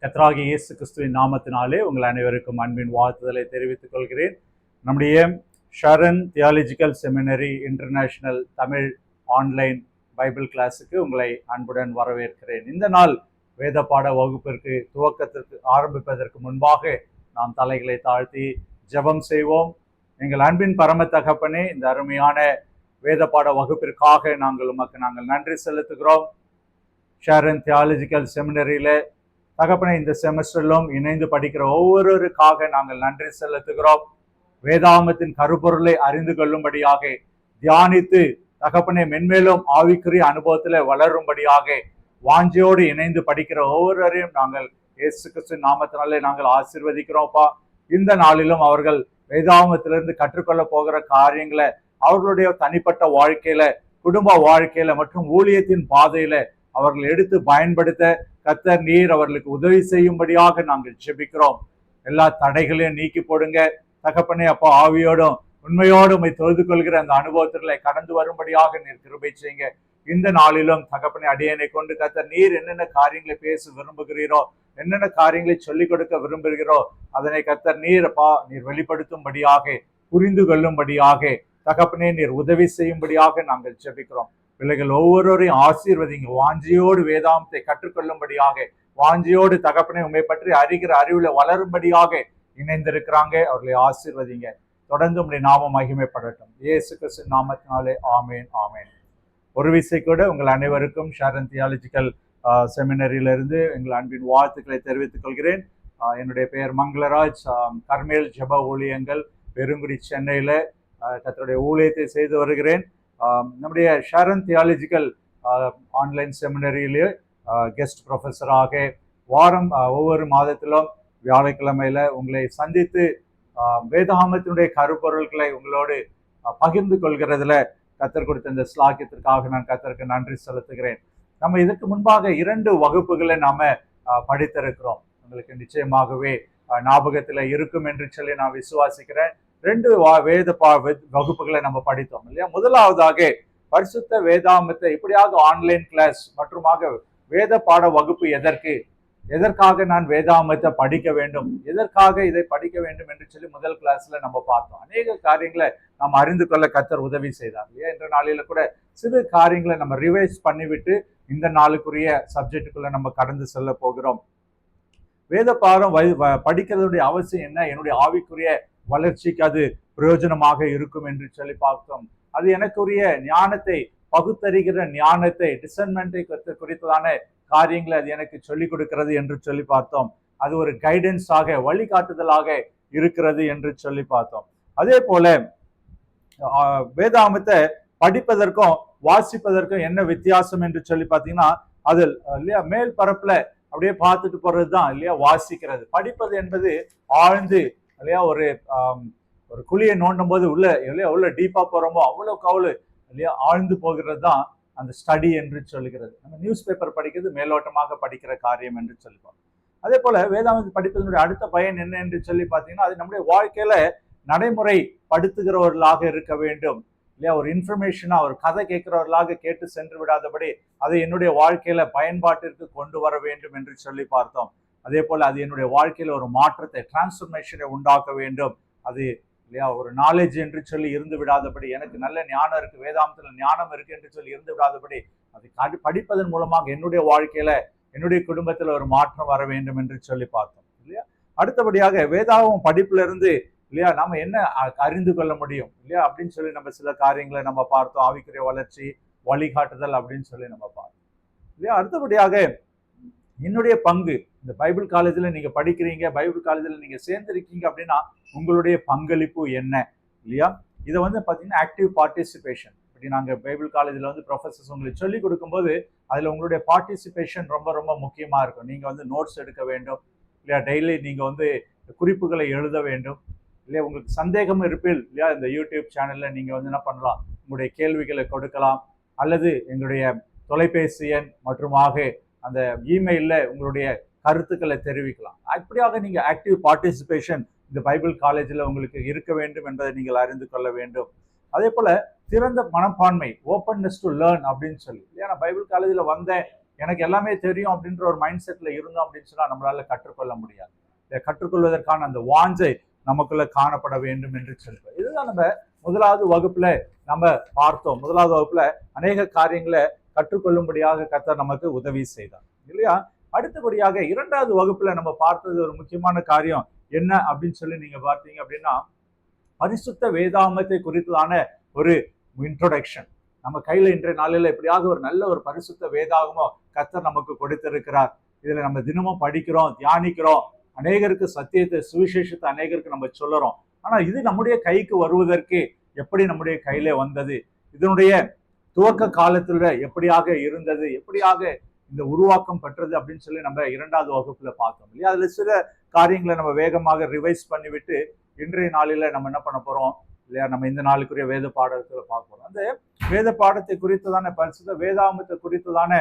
கர்த்தராகிய இயேசு கிறிஸ்துவின் நாமத்தினாலே உங்கள் அனைவருக்கும் அன்பின் வாழ்த்துதலை தெரிவித்துக் கொள்கிறேன். நம்முடைய Sharan theological seminary international Tamil online Bible கிளாஸுக்கு உங்களை அன்புடன் வரவேற்கிறேன். இந்த நாள் வேத பாட வகுப்பிற்கு துவக்கத்திற்கு ஆரம்பிப்பதற்கு முன்பாக நாம் தலைகளை தாழ்த்தி ஜெபம் செய்வோம். எங்கள் அன்பின் பரம தகப்பனே, இந்த அருமையான வேத பாட வகுப்பிற்காக நாங்கள் நன்றி செலுத்துகிறோம். ஷரன் தியாலஜிக்கல் செமினரியில தகப்பனே, இந்த செமஸ்டரிலும் இணைந்து படிக்கிற ஒவ்வொருவருக்காக நாங்கள் நன்றி செலுத்துகிறோம். வேதாகமத்தின் கருப்பொருளை அறிந்து கொள்ளும்படியாக தியானித்து தகப்பனே மென்மேலும் ஆவிக்குரிய அனுபவத்தில் வளரும்படியாக வாஞ்சியோடு இணைந்து படிக்கிற ஒவ்வொருவரையும் நாங்கள் இயேசு கிறிஸ்துவின் நாமத்தினாலே நாங்கள் ஆசீர்வதிக்கிறோம்ப்பா. இந்த நாளிலும் அவர்கள் வேதாகமத்திலிருந்து கற்றுக்கொள்ள போகிற காரியங்களை அவர்களுடைய தனிப்பட்ட வாழ்க்கையில, குடும்ப வாழ்க்கையில மற்றும் ஊழியத்தின் பாதையில அவர்கள் எடுத்து பயன்படுத்த கர்த்தர் நீர் அவர்களுக்கு உதவி செய்யும்படியாக நாங்கள் ஜெபிக்கிறோம். எல்லா தடைகளையும் நீக்கி போடுங்க தகப்பனே. அப்பா, ஆவியோடும் உண்மையோடு உம்மை தொழுது கொள்கிற அந்த அனுபவத்திலே கடந்து வரும்படியாக நீர் கிருபை செய்யுங்க. இந்த நாளிலும் தகப்பனே, அடியனை கொண்டு கர்த்தர் நீர் என்னென்ன காரியங்களை பேச விரும்புகிறீரோ, என்னென்ன காரியங்களை சொல்லிக் கொடுக்க விரும்புகிறீரோ அதனை கர்த்தர் நீர் வெளிப்படுத்தும்படியாக, புரிந்து கொள்ளும்படியாக தகப்பனே நீர் உதவி செய்யும்படியாக நாங்கள் ஜெபிக்கிறோம். பிள்ளைகள் ஒவ்வொருவரையும் ஆசீர்வதிங்க. வாஞ்சியோடு வேதாந்தத்தை கற்றுக்கொள்ளும்படியாக, வாஞ்சியோடு தகப்பனே உண்மை பற்றி அறிகிற அறிவுல வளரும்படியாக இணைந்திருக்கிறாங்க. அவர்களை ஆசீர்வதிங்க. தொடர்ந்து உம்முடைய நாமம் மகிமைப்படட்டும். இயேசு கிறிஸ்து நாமத்தினாலே ஆமேன், ஆமேன். ஒரு விசை கூட உங்கள் அனைவருக்கும் ஷரன் தியாலஜிக்கல் செமினரியிலிருந்து எங்கள் அன்பின் வாழ்த்துக்களை தெரிவித்துக் கொள்கிறேன். என்னுடைய பெயர் மங்களராஜ். கர்மேல் ஜெப ஊழியங்கள் பெருங்குடி சென்னையில கர்த்தருடைய ஊழியத்தை செய்து வருகிறேன். நம்முடைய ஷரன் தியாலஜிக்கல் ஆன்லைன் செமினரியிலே கெஸ்ட் ப்ரொஃபஸராக வாரம் ஒவ்வொரு மாதத்திலும் வியாழக்கிழமையில உங்களை சந்தித்து வேதாகமத்தினுடைய கருப்பொருள்களை உங்களோடு பகிர்ந்து கொள்கிறதுல கர்த்தர் கொடுத்த இந்த ஸ்லாக்கியத்திற்காக நான் கர்த்தருக்கு நன்றி செலுத்துகிறேன். நம்ம இதற்கு முன்பாக 2 வகுப்புகளை நாம படித்திருக்கிறோம். உங்களுக்கு நிச்சயமாகவே ஞாபகத்துல இருக்கும் என்று சொல்லி நான் விசுவாசிக்கிறேன். 2 வேத வகுப்புகளை நம்ம படித்தோம் இல்லையா? முதலாவதாக பரிசுத்த வேதாகமத்தை இப்படியாக ஆன்லைன் கிளாஸ் மற்றுமாக வேத பாட வகுப்பு எதற்காக நான் வேதாகமத்தை படிக்க வேண்டும், எதற்காக இதை படிக்க வேண்டும் என்று சொல்லி முதல் கிளாஸ்ல நம்ம பார்த்தோம். அநேக காரியங்களை நாம் அறிந்து கொள்ள கர்த்தர் உதவி செய்தார் இல்லையா? இன்ற நாளில கூட சிறு காரியங்களை நம்ம ரிவைஸ் பண்ணிவிட்டு இந்த நாளுக்குரிய சப்ஜெக்டுக்குள்ள நம்ம கடந்து செல்ல போகிறோம். வேத பாடம் படிக்கிறதுடைய அவசியம் என்ன, என்னுடைய ஆவிக்குரிய வளர்ச்சிக்கு அது பிரயோஜனமாக இருக்கும் என்று சொல்லி பார்த்தோம். அது எனக்குரிய ஞானத்தை, பகுத்தறிகிற ஞானத்தை, டிசர்ன்மெண்டை குறித்ததான காரியங்களை அது எனக்கு சொல்லிக் கொடுக்கிறது என்று சொல்லி பார்த்தோம். அது ஒரு கைடன்ஸாக, வழிகாட்டுதலாக இருக்கிறது என்று சொல்லி பார்த்தோம். அதே போல வேதாகமத்தை படிப்பதற்கும் வாசிப்பதற்கும் என்ன வித்தியாசம் என்று சொல்லி பார்த்தீங்கன்னா, அதில் இல்லையா மேல் பரப்புல அப்படியே பார்த்துட்டு போறதுதான் இல்லையா வாசிக்கிறது. படிப்பது என்பது ஆழ்ந்து இல்லையா ஒரு குழியை நோண்டும் போது உள்ள டீப்பா போறோமோ அவ்வளவு இல்லையா ஆழ்ந்து போகிறது தான் அந்த ஸ்டடி என்று சொல்லுகிறது. நம்ம நியூஸ் பேப்பர் படிக்கிறது மேலோட்டமாக படிக்கிற காரியம் என்று சொல்லுவோம். அதே போல வேதாகமத்தை படிப்பதனுடைய அடுத்த பயன் என்ன என்று சொல்லி பார்த்தீங்கன்னா, அது நம்முடைய வாழ்க்கையில நடைமுறைப்படுத்துகிறவர்களாக இருக்க வேண்டும் இல்லையா? ஒரு இன்ஃபர்மேஷனா, ஒரு கதை கேட்கிறவர்களாக கேட்டு சென்று விடாதபடி அதை என்னுடைய வாழ்க்கையில பயன்பாட்டிற்கு கொண்டு வர வேண்டும் என்று சொல்லி பார்த்தோம். அதே போல அது என்னுடைய வாழ்க்கையில ஒரு மாற்றத்தை, டிரான்ஸ்ஃபர்மேஷனை உண்டாக்க வேண்டும். அது இல்லையா ஒரு நாலேஜ் என்று சொல்லி இருந்து விடாதபடி, எனக்கு நல்ல ஞானம் இருக்கு, வேதாந்தத்துல ஞானம் இருக்கு என்று சொல்லி இருந்து விடாதபடி, அதை படிப்பதன் மூலமாக என்னுடைய வாழ்க்கையில, என்னுடைய குடும்பத்துல ஒரு மாற்றம் வர வேண்டும் என்று சொல்லி பார்த்தோம் இல்லையா? அடுத்தபடியாக வேதாகமம் படிப்புல இருந்து இல்லையா நாம என்ன அறிந்து கொள்ள முடியும் இல்லையா அப்படின்னு சொல்லி நம்ம சில காரியங்களை நம்ம பார்த்தோம். ஆவிக்குரிய வளர்ச்சி, வழிகாட்டுதல் அப்படின்னு சொல்லி நம்ம பார்த்தோம் இல்லையா? அடுத்தபடியாக என்னுடைய பங்கு, இந்த பைபிள் காலேஜில் நீங்க படிக்கிறீங்க, பைபிள் காலேஜில் நீங்க சேர்ந்திருக்கீங்க அப்படின்னா உங்களுடைய பங்களிப்பு என்ன இல்லையா? இதை பார்த்தீங்கன்னா ஆக்டிவ் பார்ட்டிசிபேஷன். இப்படி நாங்கள் பைபிள் காலேஜில் ப்ரொஃபஸர்ஸ் உங்களுக்கு சொல்லிக் கொடுக்கும்போது அதில் உங்களுடைய பார்ட்டிசிபேஷன் ரொம்ப ரொம்ப முக்கியமாக இருக்கும். நீங்கள் நோட்ஸ் எடுக்க வேண்டும் இல்லையா? டெய்லி நீங்கள் குறிப்புகளை எழுத வேண்டும் இல்லையா? உங்களுக்கு சந்தேகம் இருப்பில் இல்லையா இந்த யூடியூப் சேனலில் நீங்கள் என்ன பண்ணலாம், உங்களுடைய கேள்விகளை கொடுக்கலாம், அல்லது எங்களுடைய தொலைபேசி எண் மற்றுமாக அந்த இமெயிலில் உங்களுடைய கருத்துக்களை தெரிவிக்கலாம். அப்படியாக நீங்கள் ஆக்டிவ் பார்ட்டிசிபேஷன் இந்த பைபிள் காலேஜில் உங்களுக்கு இருக்க வேண்டும் என்பதை நீங்கள் அறிந்து கொள்ள வேண்டும். அதே போல திறந்த மனப்பான்மை, ஓப்பன்னஸ் டு லேர்ன் அப்படின்னு சொல்லி, ஏன்னா பைபிள் காலேஜில் வந்தேன், எனக்கு எல்லாமே தெரியும் அப்படின்ற ஒரு மைண்ட் செட்ல இருந்தோம் அப்படின்னு சொன்னா நம்மளால கற்றுக்கொள்ள முடியாது. கற்றுக்கொள்வதற்கான அந்த வாஞ்சை நமக்குள்ள காணப்பட வேண்டும் என்று சொல்லுவோம். இதுதான் நம்ம முதலாவது வகுப்புல நம்ம பார்த்தோம். முதலாவது வகுப்புல அநேக காரியங்களை கற்றுக்கொள்ளும்படியாக கர்த்தர் நமக்கு உதவி செய்தார் இல்லையா. அடுத்தபடியாக இரண்டாவது வகுப்புல நம்ம பார்த்தது ஒரு முக்கியமான காரியம் என்ன அப்படின்னு சொல்லி நீங்க பார்த்தீங்க அப்படின்னா, பரிசுத்த வேதாகமத்தை குறித்ததான ஒரு இன்ட்ரோடக்ஷன். நம்ம கையில இன்றைய நாளில் எப்படியாக ஒரு நல்ல ஒரு பரிசுத்த வேதாகமோ கர்த்தர் நமக்கு கொடுத்திருக்கிறார். இதுல நம்ம தினமும் படிக்கிறோம், தியானிக்கிறோம், அநேகருக்கு சத்தியத்தை, சுவிசேஷத்தை அநேகருக்கு நம்ம சொல்லுறோம். ஆனா இது நம்முடைய கைக்கு வருவதற்கு எப்படி நம்முடைய கையில வந்தது, இதனுடைய துவக்க காலத்துல எப்படியாக இருந்தது, எப்படியாக இந்த உருவாக்கம் பெற்றது அப்படின்னு சொல்லி நம்ம இரண்டாவது வகுப்புல பார்த்தோம் இல்லையா. அதுல சில காரியங்களை நம்ம வேகமாக ரிவைஸ் பண்ணிவிட்டு இன்றைய நாளில நம்ம என்ன பண்ண போறோம் இல்லையா, நம்ம இந்த நாளுக்குரிய வேத பாடத்துல பார்க்கிறோம். அந்த வேத பாடத்தை குறித்ததான பரிசுத்த வேதாகமத்தை குறித்ததான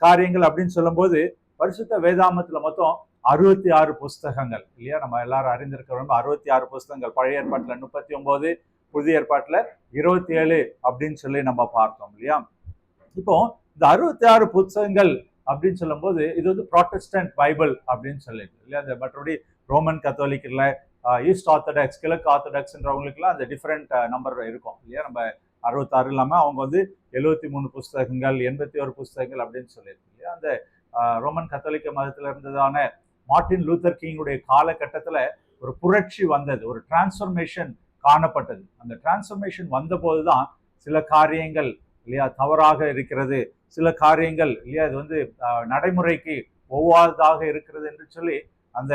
காரியங்கள் அப்படின்னு சொல்லும் போது, பரிசுத்த வேதாகமத்துல மொத்தம் 66 புஸ்தகங்கள் இல்லையா. நம்ம எல்லாரும் அறிந்திருக்கிறோம் 66 புஸ்தகங்கள். பழைய ஏற்பாட்டுல 39, புதிய ஏற்பாட்டுல 27 அப்படின்னு சொல்லி நம்ம பார்த்தோம் இல்லையா. இப்போ இந்த 66 புத்தகங்கள் அப்படின்னு சொல்லும் போது இது வந்து ப்ராட்டஸ்டன்ட் பைபிள் அப்படின்னு சொல்லிட்டு இல்லையா. அந்த மற்றபடி ரோமன் கத்தோலிக்ல, ஈஸ்ட் ஆர்த்தடாக்ஸ், கிழக்கு ஆர்த்தடாக்ஸ்ன்றவங்களுக்குலாம் அந்த டிஃப்ரெண்ட் நம்பர் இருக்கும் இல்லையா. நம்ம 66 இல்லாம அவங்க வந்து 73 புஸ்தகங்கள், 81 புஸ்தகங்கள் அப்படின்னு சொல்லியிருக்கு இல்லையா. அந்த ரோமன் கத்தோலிக்க மதத்துல இருந்ததான மார்ட்டின் லூத்தர் கிங்குடைய காலகட்டத்துல ஒரு புரட்சி வந்தது, ஒரு டிரான்ஸ்ஃபர்மேஷன் காணப்பட்டது. அந்த டிரான்ஸ்ஃபர்மேஷன் வந்த போதுதான் சில காரியங்கள் இல்லையா தவறாக இருக்கிறது, சில காரியங்கள் இல்லையா இது வந்து நடைமுறைக்கு ஒவ்வாததாக இருக்கிறது என்று சொல்லி அந்த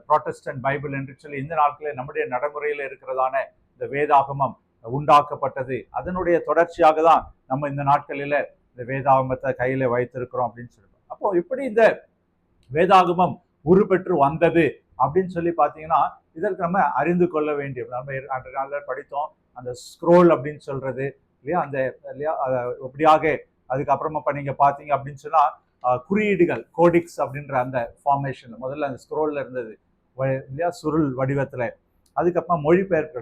புராட்டஸ்டன்ட் பைபிள் என்று சொல்லி இந்த நாட்களில் நம்முடைய நடைமுறையில் இருக்கிறதான இந்த வேதாகமம் உண்டாக்கப்பட்டது. அதனுடைய தொடர்ச்சியாக தான் நம்ம இந்த நாட்களில இந்த வேதாகமத்தை கையில வைத்திருக்கிறோம் அப்படின்னு சொல்லுவோம். அப்போ இப்படி இந்த வேதாகமம் உருப்பெற்று வந்தது அப்படின்னு சொல்லி பார்த்தீங்கன்னா, இதற்கு நம்ம அறிந்து கொள்ள வேண்டிய, நம்ம அன்றைய நாளில் படித்தோம் அந்த ஸ்க்ரோல் அப்படின்னு சொல்றது இல்லையா. அந்த இல்லையா எப்படியாக அதுக்கப்புறமா நீங்க பார்த்தீங்க அப்படின்னு சொன்னா குறியீடுகள், கோடிக்ஸ் அப்படின்ற அந்த ஃபார்மேஷன் முதல்ல அந்த ஸ்க்ரோல்ல இருந்தது இல்லையா, சுருள் வடிவத்துல. அதுக்கப்புறமா மொழிபெயர்ப்பு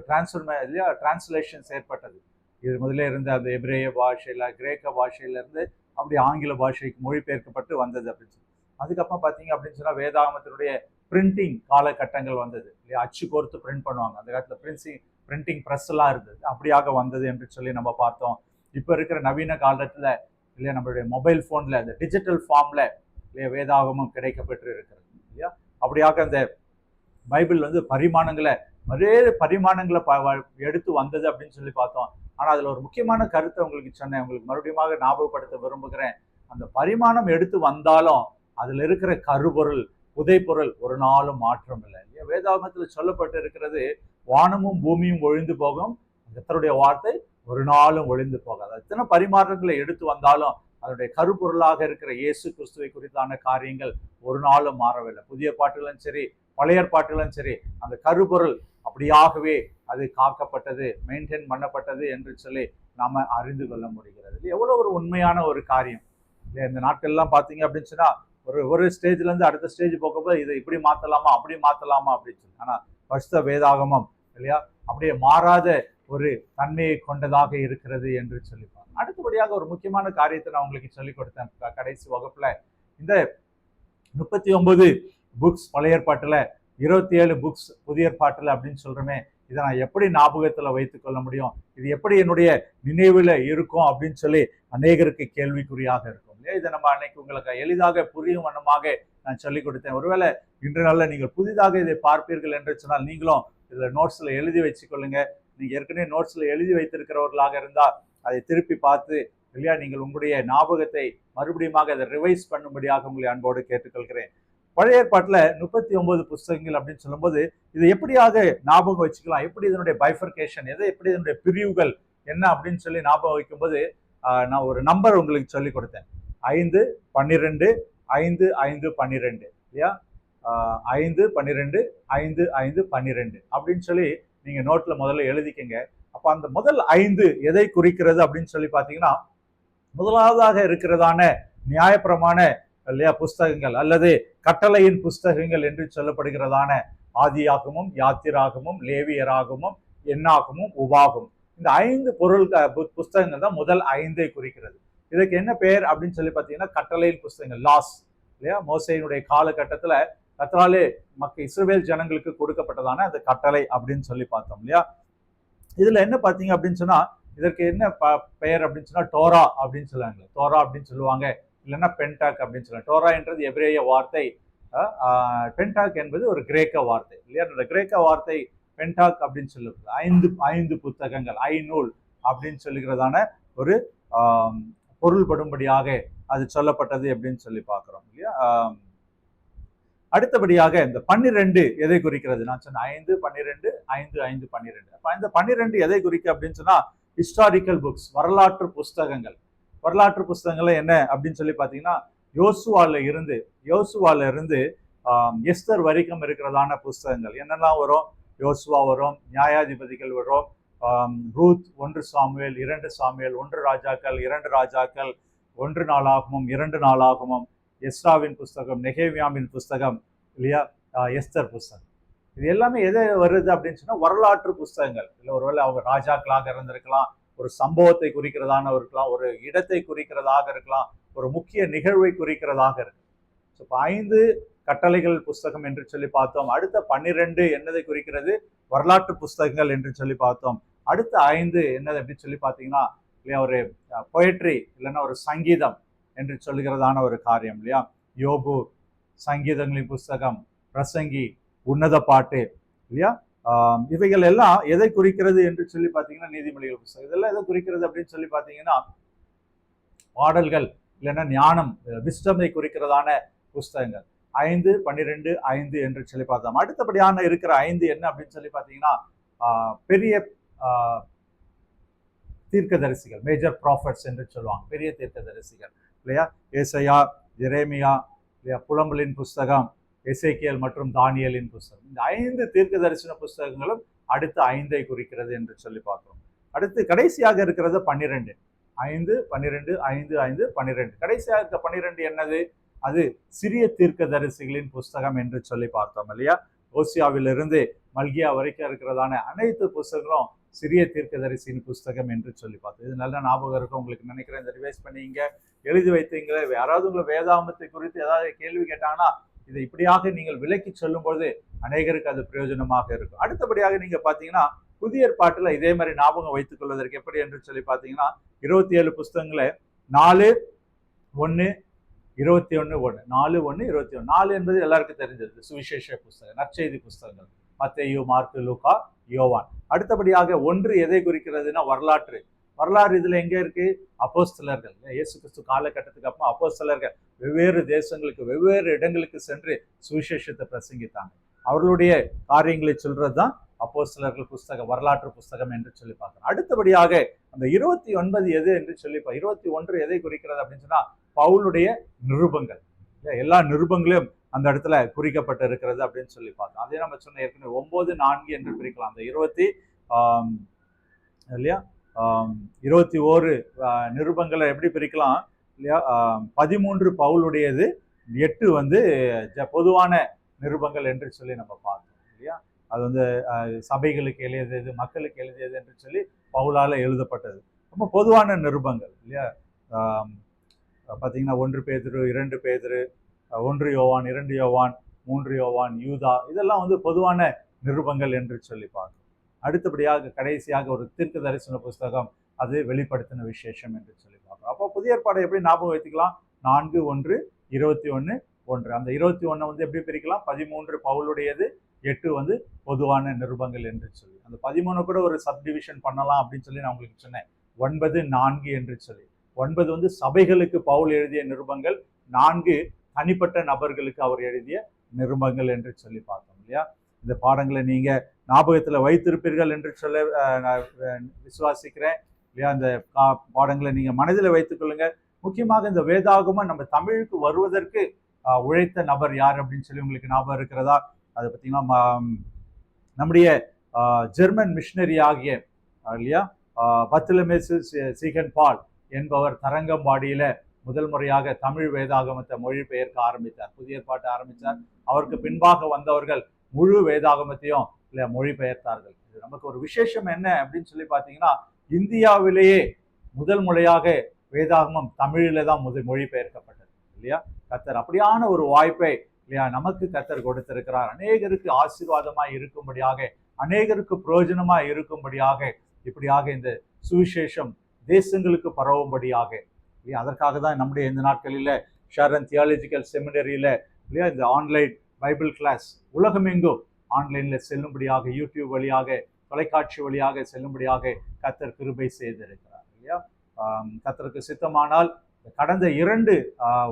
இல்லையா, டிரான்ஸ்லேஷன்ஸ் ஏற்பட்டது. இது முதல்ல இருந்த அந்த எபிரேய பாஷையில, கிரேக்க பாஷையில இருந்து அப்படி ஆங்கில பாஷைக்கு மொழிபெயர்க்கப்பட்டு வந்தது அப்படின்னு சொல்லி. அதுக்கப்புறம் பார்த்தீங்க அப்படின்னு சொன்னா வேதாகமத்தினுடைய பிரிண்டிங் காலகட்டங்கள் வந்தது இல்லையா. அச்சு கோர்த்து பிரிண்ட் பண்ணுவாங்க. அந்த காலத்துல பிரிண்டிங் ப்ரெஸ் எல்லாம் இருந்தது. அப்படியாக வந்தது என்று சொல்லி நம்ம பார்த்தோம். இப்ப இருக்கிற நவீன காலத்துல இல்லையா நம்மளுடைய மொபைல் போன்ல இந்த டிஜிட்டல் ஃபார்ம்ல இல்லையா வேதாகமும் கிடைக்கப்பெற்று இருக்கிறது இல்லையா. அப்படியாக அந்த பைபிள் வந்து பரிமாணங்களை எடுத்து வந்தது அப்படின்னு சொல்லி பார்த்தோம். ஆனா அதுல ஒரு முக்கியமான கருத்தை உங்களுக்கு சொன்னேன், உங்களுக்கு மறுபடியும் ஞாபகப்படுத்த விரும்புகிறேன். அந்த பரிமாணம் எடுத்து வந்தாலும் அதுல இருக்கிற கருப்பொருள், புதைப்பொருள் ஒரு நாளும் மாற்றம் இல்லை இல்லையா. வேதாகமத்துல சொல்லப்பட்டு இருக்கிறது, வானமும் பூமியும் ஒழிந்து போகும், கர்த்தருடைய வார்த்தை ஒரு நாளும் ஒழிந்து போகாது. எத்தனை பரிமாற்றங்களை எடுத்து வந்தாலும் அதனுடைய கருப்பொருளாக இருக்கிற இயேசு கிறிஸ்துவை குறித்தான காரியங்கள் ஒரு நாளும் மாறவில்லை. புதிய பாட்டுகளும் சரி, பழைய பாட்டுகளும் சரி, அந்த கருப்பொருள் அப்படியாகவே அது காக்கப்பட்டது, மெயின்டைன் பண்ணப்பட்டது என்று சொல்லி நாம அறிந்து கொள்ள முடிகிறது. எவ்வளவு ஒரு உண்மையான ஒரு காரியம் இல்லையா. இந்த நாட்கள்லாம் பார்த்தீங்க அப்படின்னு சொன்னா ஒரு ஸ்டேஜ்ல இருந்து அடுத்த ஸ்டேஜ் போகும்போது இதை இப்படி மாத்தலாமா, அப்படி மாத்தலாமா அப்படின்னு சொல்லி. ஆனா பரிசுத்த வேதாகமம் இல்லையா அப்படியே மாறாத ஒரு தன்மையை கொண்டதாக இருக்கிறது என்று சொல்லிப்பாங்க. அடுத்தபடியாக ஒரு முக்கியமான காரியத்தை நான் உங்களுக்கு சொல்லிக் கொடுத்தேன் கடைசி வகுப்புல. இந்த 39 புக்ஸ் பழைய ஏற்பாட்டுல, 27 புக்ஸ் புதிய ஏற்பாட்டுல அப்படின்னு சொல்றோமே, இதை நான் எப்படி ஞாபகத்துல வைத்துக் கொள்ள முடியும், இது எப்படி என்னுடைய நினைவுல இருக்கும் அப்படின்னு சொல்லி அநேகருக்கு கேள்விக்குறியாக இருக்கும். இதை நம்ம அன்னைக்கு உங்களுக்கு எளிதாக புரியும் வண்ணமாக நான் சொல்லிக் கொடுத்தேன். ஒருவேளை இன்று நாள்ல நீங்கள் புதிதாக இதை பார்ப்பீர்கள் என்று சொன்னால் நீங்களும் இதுல நோட்ஸ்ல எழுதி வச்சுக்கொள்ளுங்க. நீங்க ஏற்கனவே நோட்ஸ்ல எழுதி வைத்திருக்கிறவர்களாக இருந்தா அதை திருப்பி பார்த்து இல்லையா நீங்கள் உங்களுடைய ஞாபகத்தை மறுபடியும் அதை ரிவைஸ் பண்ணும்படியாக உங்களை அன்போடு கேட்டுக்கொள்கிறேன். பழைய ஏற்பாட்டுல 39 புஸ்தகங்கள் அப்படின்னு சொல்லும்போது இதை எப்படியாக ஞாபகம் வச்சுக்கலாம், எப்படி இதனுடைய பைஃபர்கேஷன், எப்படி இதனுடைய பிரிவுகள் என்ன அப்படின்னு சொல்லி ஞாபகம் வைக்கும்போது நான் ஒரு நம்பர் உங்களுக்கு சொல்லி கொடுத்தேன். 5, 12, 5, 5, 12 இல்லையா. 5, 12, 5, 5, 12 அப்படின்னு சொல்லி நீங்க நோட்ல முதல்ல எழுதிக்கங்க. அப்ப அந்த முதல் 5 எதை குறிக்கிறது அப்படின்னு சொல்லி பாத்தீங்கன்னா, முதலாவதாக இருக்கிறதான நியாயப்பிரமாண இல்லையா புஸ்தகங்கள் அல்லது கட்டளையின் புஸ்தகங்கள் என்று சொல்லப்படுகிறதான ஆதியாகமும், யாத்திராகமும், லேவியராகமும், எண்ணாகமும், உபாகமும், இந்த 5 புஸ்தகங்கள் தான் முதல் 5ஐ குறிக்கிறது. இதுக்கு என்ன பெயர் அப்படின்னு சொல்லி பார்த்தீங்கன்னா கட்டளையின் புஸ்தகங்கள், லாஸ் இல்லையா. மோசையினுடைய காலகட்டத்துல கர்த்தராலே இஸ்ரவேல் ஜனங்களுக்கு கொடுக்கப்பட்டதான அந்த கட்டளை அப்படின்னு சொல்லி பார்த்தோம் இல்லையா. இதுல என்ன பார்த்தீங்க அப்படின்னு சொன்னா இதற்கு என்ன பெயர் அப்படின்னு சொன்னா டோரா அப்படின்னு சொல்லுவாங்க. டோரா அப்படின்னு சொல்லுவாங்க, இல்லைன்னா பென்டாக் அப்படின்னு சொல்லுவாங்க. டோரா என்றது எபிரேய வார்த்தை, பென்டாக் என்பது ஒரு கிரேக்க வார்த்தை இல்லையா. அந்த கிரேக்க வார்த்தை பென்டாக் அப்படின்னு சொல்லுறது ஐந்து புத்தகங்கள், ஐநூல் அப்படின்னு சொல்லுகிறதான ஒரு பொருள்படும்படியாக அது சொல்லப்பட்டது அப்படின்னு சொல்லி பார்க்கிறோம் இல்லையா. அடுத்தபடியாக இந்த 12 எதை குறிக்கிறது? நான் சொன்ன 5, 12, 5, 5, 12. அப்ப இந்த 12 எதை குறிக்க அப்படின்னு சொன்னா ஹிஸ்டாரிக்கல் புக்ஸ், வரலாற்று புஸ்தகங்கள். வரலாற்று புஸ்தகங்கள்ல என்ன அப்படின்னு சொல்லி பார்த்தீங்கன்னா யோசுவால இருந்து எஸ்தர் வரைக்கும் இருக்கிறதான புஸ்தகங்கள் என்னெல்லாம் வரும்? யோசுவா வரும், நியாயாதிபதிகள் வரும், ரூத், 1 சாமுவேல், 2 சாமுவேல், 1 ராஜாக்கள், 2 ராஜாக்கள், 1 நாளாகமும், 2 நாளாகமும், எஸ்ராவின் புஸ்தகம், நெகேமியாவின் புஸ்தகம் இல்லையா, எஸ்தர் புஸ்தகம். இது எல்லாமே எதை வருது அப்படின்னு சொன்னா வரலாற்று புஸ்தகங்கள். இல்லை ஒருவேளை அவங்க ராஜாக்களாக இருந்திருக்கலாம், ஒரு சம்பவத்தை குறிக்கிறதான இருக்கலாம், ஒரு இடத்தை குறிக்கிறதாக இருக்கலாம், ஒரு முக்கிய நிகழ்வை குறிக்கிறதாக இருக்கு. இப்போ 5 கட்டளைகள் புஸ்தகம் என்று சொல்லி பார்த்தோம். அடுத்த 12 என்னதை குறிக்கிறது? வரலாற்று புஸ்தகங்கள் என்று சொல்லி பார்த்தோம். அடுத்த 5 என்னது அப்படின்னு சொல்லி பார்த்தீங்கன்னா இல்லையா, ஒரு பொயட்ரி இல்லைன்னா ஒரு சங்கீதம் என்று சொல்லுகிறதான ஒரு காரியம் இல்லையா. யோபு, சங்கீதங்களின் புஸ்தகம், பிரசங்கி, உன்னத பாட்டு இல்லையா. இவைகள் எல்லாம் எதை குறிக்கிறது என்று சொல்லி பார்த்தீங்கன்னா நீதிமொழிகள் புஸ்தகம். இதெல்லாம் எதை குறிக்கிறது அப்படின்னு சொல்லி பார்த்தீங்கன்னா பாடல்கள் இல்லைன்னா ஞானம், விஸ்டமை குறிக்கிறதான புஸ்தகங்கள். 5, 12, 5 என்று சொல்லி பார்த்தோம். அடுத்தபடியான இருக்கிற 5 என்ன அப்படின்னு சொல்லி பார்த்தீங்கன்னா பெரிய தீர்க்கதரிசிகள், மேஜர் ப்ராஃபட்ஸ் என்று சொல்லுவாங்க, பெரிய தீர்க்கதரிசிகள் இல்லையா. ஏசாயா, எரேமியா இல்லையா, புலம்பலின் புஸ்தகம், எசேக்கியேல் மற்றும் தானியேலின் புஸ்தகம். இந்த 5 தீர்க்க தரிசன புஸ்தகங்களும் அடுத்த 5ஐ குறிக்கிறது என்று சொல்லி பார்க்கிறோம். அடுத்து கடைசியாக இருக்கிறது 12. 5, 12, 5, 5, 12. கடைசியாக இருக்க 12 என்னது? அது சிறிய தீர்க்கதரிசிகளின் புஸ்தகம் என்று சொல்லி பார்த்தோம் இல்லையா. ஓசியாவிலிருந்து மல்கியா வரைக்கும் இருக்கிறதான அனைத்து புஸ்தகங்களும் சிறிய தீர்க்கதரிசியின் புஸ்தகம் என்று சொல்லி பார்த்தோம். இது நல்ல ஞாபகம் இருக்கும் உங்களுக்கு நினைக்கிறேன். இந்த ரிவைஸ் பண்ணீங்க, எழுதி வைத்தீங்க. யாராவது உங்களை வேதாகமத்தை குறித்து ஏதாவது கேள்வி கேட்டாங்கன்னா இதை இப்படியாக நீங்கள் விலக்கி சொல்லும்போது அநேகருக்கு அது பிரயோஜனமாக இருக்கும். அடுத்தபடியாக நீங்க பாத்தீங்கன்னா புதிய ஏற்பாட்டுல இதே மாதிரி ஞாபகம் வைத்துக் கொள்வதற்கு எப்படி என்று சொல்லி பாத்தீங்கன்னா 27 புஸ்தகங்களை 4, 1, 21, 1, 4, 1, 21. 4 என்பது எல்லாருக்கும் தெரிஞ்சது, சுவிசேஷ புஸ்தகம், நற்செய்தி புஸ்தகங்கள், மத்தேயு, மார்க்கு, லூக்கா, யோவான். அடுத்தபடியாக 1 எதை குறிக்கிறதுனா வரலாறு. இதுல எங்க இருக்கு? அப்போஸ்தலர்கள். இயேசு கிறிஸ்து காலகட்டத்துக்கு அப்புறம் அப்போஸ்தலர்கள் வெவ்வேறு தேசங்களுக்கு, வெவ்வேறு இடங்களுக்கு சென்று சுவிசேஷத்தை பிரசங்கித்தாங்க. அவர்களுடைய காரியங்களை சொல்றதுதான் அப்போஸ்தலர்கள் புஸ்தகம், வரலாற்று புஸ்தகம் என்று சொல்லி பார்க்கிறோம். அடுத்தபடியாக அந்த 29 எது என்று சொல்லி 21 எதை குறிக்கிறது அப்படின்னு சொன்னா பவுலுடைய நிருபங்கள். எல்லா நிருபங்களும் அந்த இடத்துல குறிக்கப்பட்டு இருக்கிறது அப்படின்னு சொல்லி பார்த்தோம். அதே நம்ம சொன்ன ஏற்கனவே 9, 4 என்று பிரிக்கலாம். அந்த 21 நிருபங்களை எப்படி பிரிக்கலாம் இல்லையா? 13 பவுலுடையது, 8 வந்து பொதுவான நிருபங்கள் என்று சொல்லி நம்ம பார்த்தோம் இல்லையா. அது வந்து சபைகளுக்கு எழுதியது, மக்களுக்கு எழுதியது என்று சொல்லி பவுலால எழுதப்பட்டது. ரொம்ப பொதுவான நிருபங்கள் இல்லையா. பார்த்தீங்கன்னா 1 பேதுரு, 2 பேதுரு, 1 யோவான், 2 யோவான், 3 யோவான், யூதா, இதெல்லாம் வந்து பொதுவான நிருபங்கள் என்று சொல்லி பார்க்கிறோம். அடுத்தபடியாக கடைசியாக ஒரு தீர்க்க தரிசன புஸ்தகம், அது வெளிப்படுத்தின விசேஷம் என்று சொல்லி பார்க்கிறோம். அப்போ புதிய ஏற்பாடை எப்படி ஞாபகம் வைத்துக்கலாம்? 4, 1, 21, 1. அந்த 21 வந்து எப்படி பிரிக்கலாம்? 13 பவுலுடையது, 8 வந்து பொதுவான நிருபங்கள் என்று சொல்லி. அந்த 13 கூட ஒரு சப்டிவிஷன் பண்ணலாம் அப்படின்னு சொல்லி நான் உங்களுக்கு சொன்னேன். 9, 4 என்று சொல்லி. 9 வந்து சபைகளுக்கு பவுல் எழுதிய நிருபங்கள், 4 தனிப்பட்ட நபர்களுக்கு அவர் எழுதிய நிருபங்கள் என்று சொல்லி பார்த்தோம் இல்லையா. இந்த பாடங்களை நீங்க ஞாபகத்துல வைத்திருப்பீர்கள் என்று சொல்ல விசுவாசிக்கிறேன் இல்லையா. இந்த பாடங்களை நீங்க மனதில் வைத்துக் கொள்ளுங்க. முக்கியமாக இந்த வேதாகமம் நம்ம தமிழுக்கு வருவதற்கு உழைத்த நபர் யார் அப்படின்னு சொல்லி உங்களுக்கு ஞாபகம் இருக்கிறதா? அதை பார்த்தீங்கன்னா நம்முடைய ஜெர்மன் மிஷினரி ஆகிய இல்லையா பர்த்தலமேசு சீகன் பால் என்பவர் தரங்கம்பாடியில முதல் முறையாக தமிழ் வேதாகமத்தை மொழிபெயர்க்க ஆரம்பித்தார், புதிய ஏற்பாட்டை ஆரம்பித்தார். அவருக்கு பின்பாக வந்தவர்கள் முழு வேதாகமத்தையும் இல்லையா மொழிபெயர்த்தார்கள். இது நமக்கு ஒரு விசேஷம் என்ன அப்படின்னு சொல்லி பார்த்தீங்கன்னா, இந்தியாவிலேயே முதல் முறையாக வேதாகமம் தமிழில தான் மொழிபெயர்க்கப்பட்டது இல்லையா. கர்த்தர் அப்படியான ஒரு வாய்ப்பை இல்லையா நமக்கு கர்த்தர் கொடுத்திருக்கிறார். அநேகருக்கு ஆசீர்வாதமாய் இருக்கும்படியாக, அநேகருக்கு பிரயோஜனமாய் இருக்கும்படியாக, இப்படியாக இந்த சுவிசேஷம் தேசங்களுக்கு பரவும்படியாக இல்லையா. அதற்காக தான் நம்முடைய இந்த நாட்களில் ஷரன் தியாலஜிக்கல் செமினரியில இல்லையா இந்த ஆன்லைன் பைபிள் கிளாஸ் உலகமெங்கும் ஆன்லைன்ல செல்லும்படியாக, யூடியூப் வழியாக, தொலைக்காட்சி வழியாக செல்லும்படியாக கர்த்தர் கிருபை செய்திருக்கிறார் இல்லையா. கர்த்தருக்கு சித்தமானால் கடந்த 2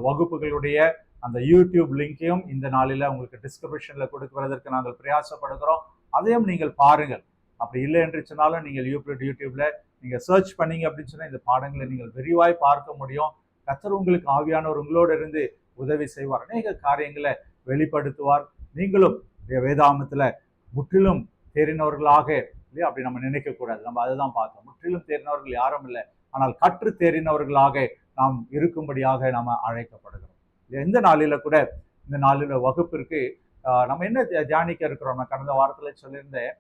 வகுப்புகளுடைய அந்த யூடியூப் லிங்கையும் இந்த நாளில் உங்களுக்கு டிஸ்கிரிப்ஷன்ல கொடுக்குவதற்கு நாங்கள் பிரயாசப்படுகிறோம். அதையும் நீங்கள் பாருங்கள். அப்படி இல்லை என்று சொன்னாலும் நீங்கள் யூடியூப்ல நீங்க சர்ச் பண்ணீங்க அப்படின்னு சொன்னா இந்த பாடங்களை நீங்கள் விரிவாய் பார்க்க முடியும். கர்த்தர் உங்களுக்கு ஆவியானவர் உங்களோடு இருந்து உதவி செய்வார், அநேக காரியங்களை வெளிப்படுத்துவார். நீங்களும் வேதாகமத்துல முற்றிலும் தேறினவர்களாக இல்லையா அப்படி நம்ம நினைக்க கூடாது. நம்ம அதை தான் பார்த்தோம். முற்றிலும் தேறினவர்கள் யாரும் இல்லை, ஆனால் கற்று தேறினவர்களாக நாம் இருக்கும்படியாக நாம அழைக்கப்படுகிறோம். எந்த நாளில கூட இந்த நாளில வகுப்பிற்கு நம்ம என்ன தியானிக்க இருக்கிறோம். நான் கடந்த வாரத்துல சொல்லியிருந்தேன்,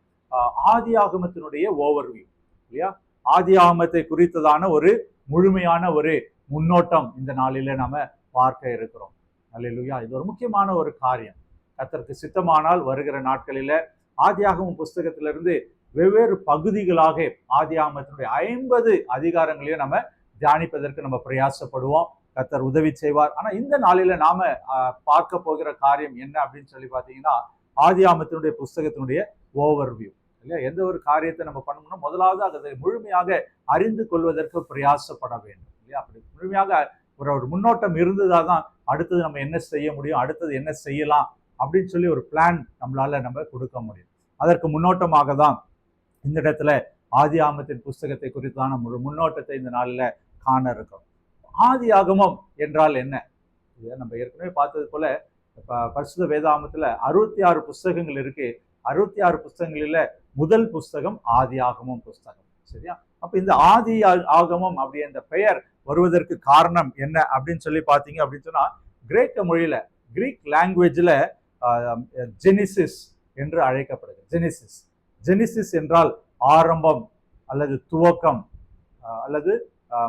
ஆதி ஆகமத்தினுடைய ஓவர்வியூ இல்லையா. ஆதி ஆகமத்தை குறித்ததான ஒரு முழுமையான ஒரு முன்னோட்டம் இந்த நாளில நாம பார்க்க இருக்கிறோம். அல்லேலூயா. இது ஒரு முக்கியமான ஒரு காரியம். கர்த்தருக்கு சித்தமானால் வருகிற நாட்களில ஆதியாகமம் புஸ்தகத்திலிருந்து வெவ்வேறு பகுதிகளாக ஆதியாகமத்தினுடைய 50 அதிகாரங்களையும் நம்ம தியானிப்பதற்கு நம்ம பிரயாசப்படுவோம். கர்த்தர் உதவி செய்வார். ஆனா இந்த நாளில நாம பார்க்க போகிற காரியம் என்ன அப்படின்னு சொல்லி பார்த்தீங்கன்னா, ஆதியாகமத்தினுடைய புஸ்தகத்தினுடைய ஓவர்வியூ இல்லையா. எந்த ஒரு காரியத்தை நம்ம பண்ணணும்னா முதலாவது அதை முழுமையாக அறிந்து கொள்வதற்கு பிரயாசப்பட வேண்டும் இல்லையா. அப்படி முழுமையாக ஒரு முன்னோட்டம் இருந்ததா தான் அடுத்தது நம்ம என்ன செய்ய முடியும், அடுத்தது என்ன செய்யலாம் அப்படின்னு சொல்லி ஒரு பிளான் நம்மளால நம்ம கொடுக்க முடியும். அதற்கு முன்னோட்டமாக தான் இந்த இடத்துல ஆதியாகமத்தின் புஸ்தகத்தை குறித்தான முன்னோட்டத்தை இந்த நாளில் காண இருக்கிறோம். ஆதியாகமம் என்றால் என்ன? நம்ம ஏற்கனவே பார்த்தது போல பரிசுத்த வேதாகமத்துல 66 புஸ்தகங்கள் இருக்கு. 66 புஸ்தகங்களில முதல் புஸ்தகம் ஆதியாகமம் புஸ்தகம். சரியா? அப்ப இந்த ஆதி ஆகமம் அப்படி அந்த பெயர் வருவதற்கு காரணம் என்ன அப்படின்னு சொல்லி பார்த்தீங்க அப்படின்னு சொன்னா, கிரேக்க மொழியில, கிரீக் லாங்குவேஜ்ல ஜெனிசிஸ் என்று அழைக்கப்படுது. ஜெனிசிஸ் ஜெனிசிஸ் என்றால் ஆரம்பம் அல்லது துவக்கம் அல்லது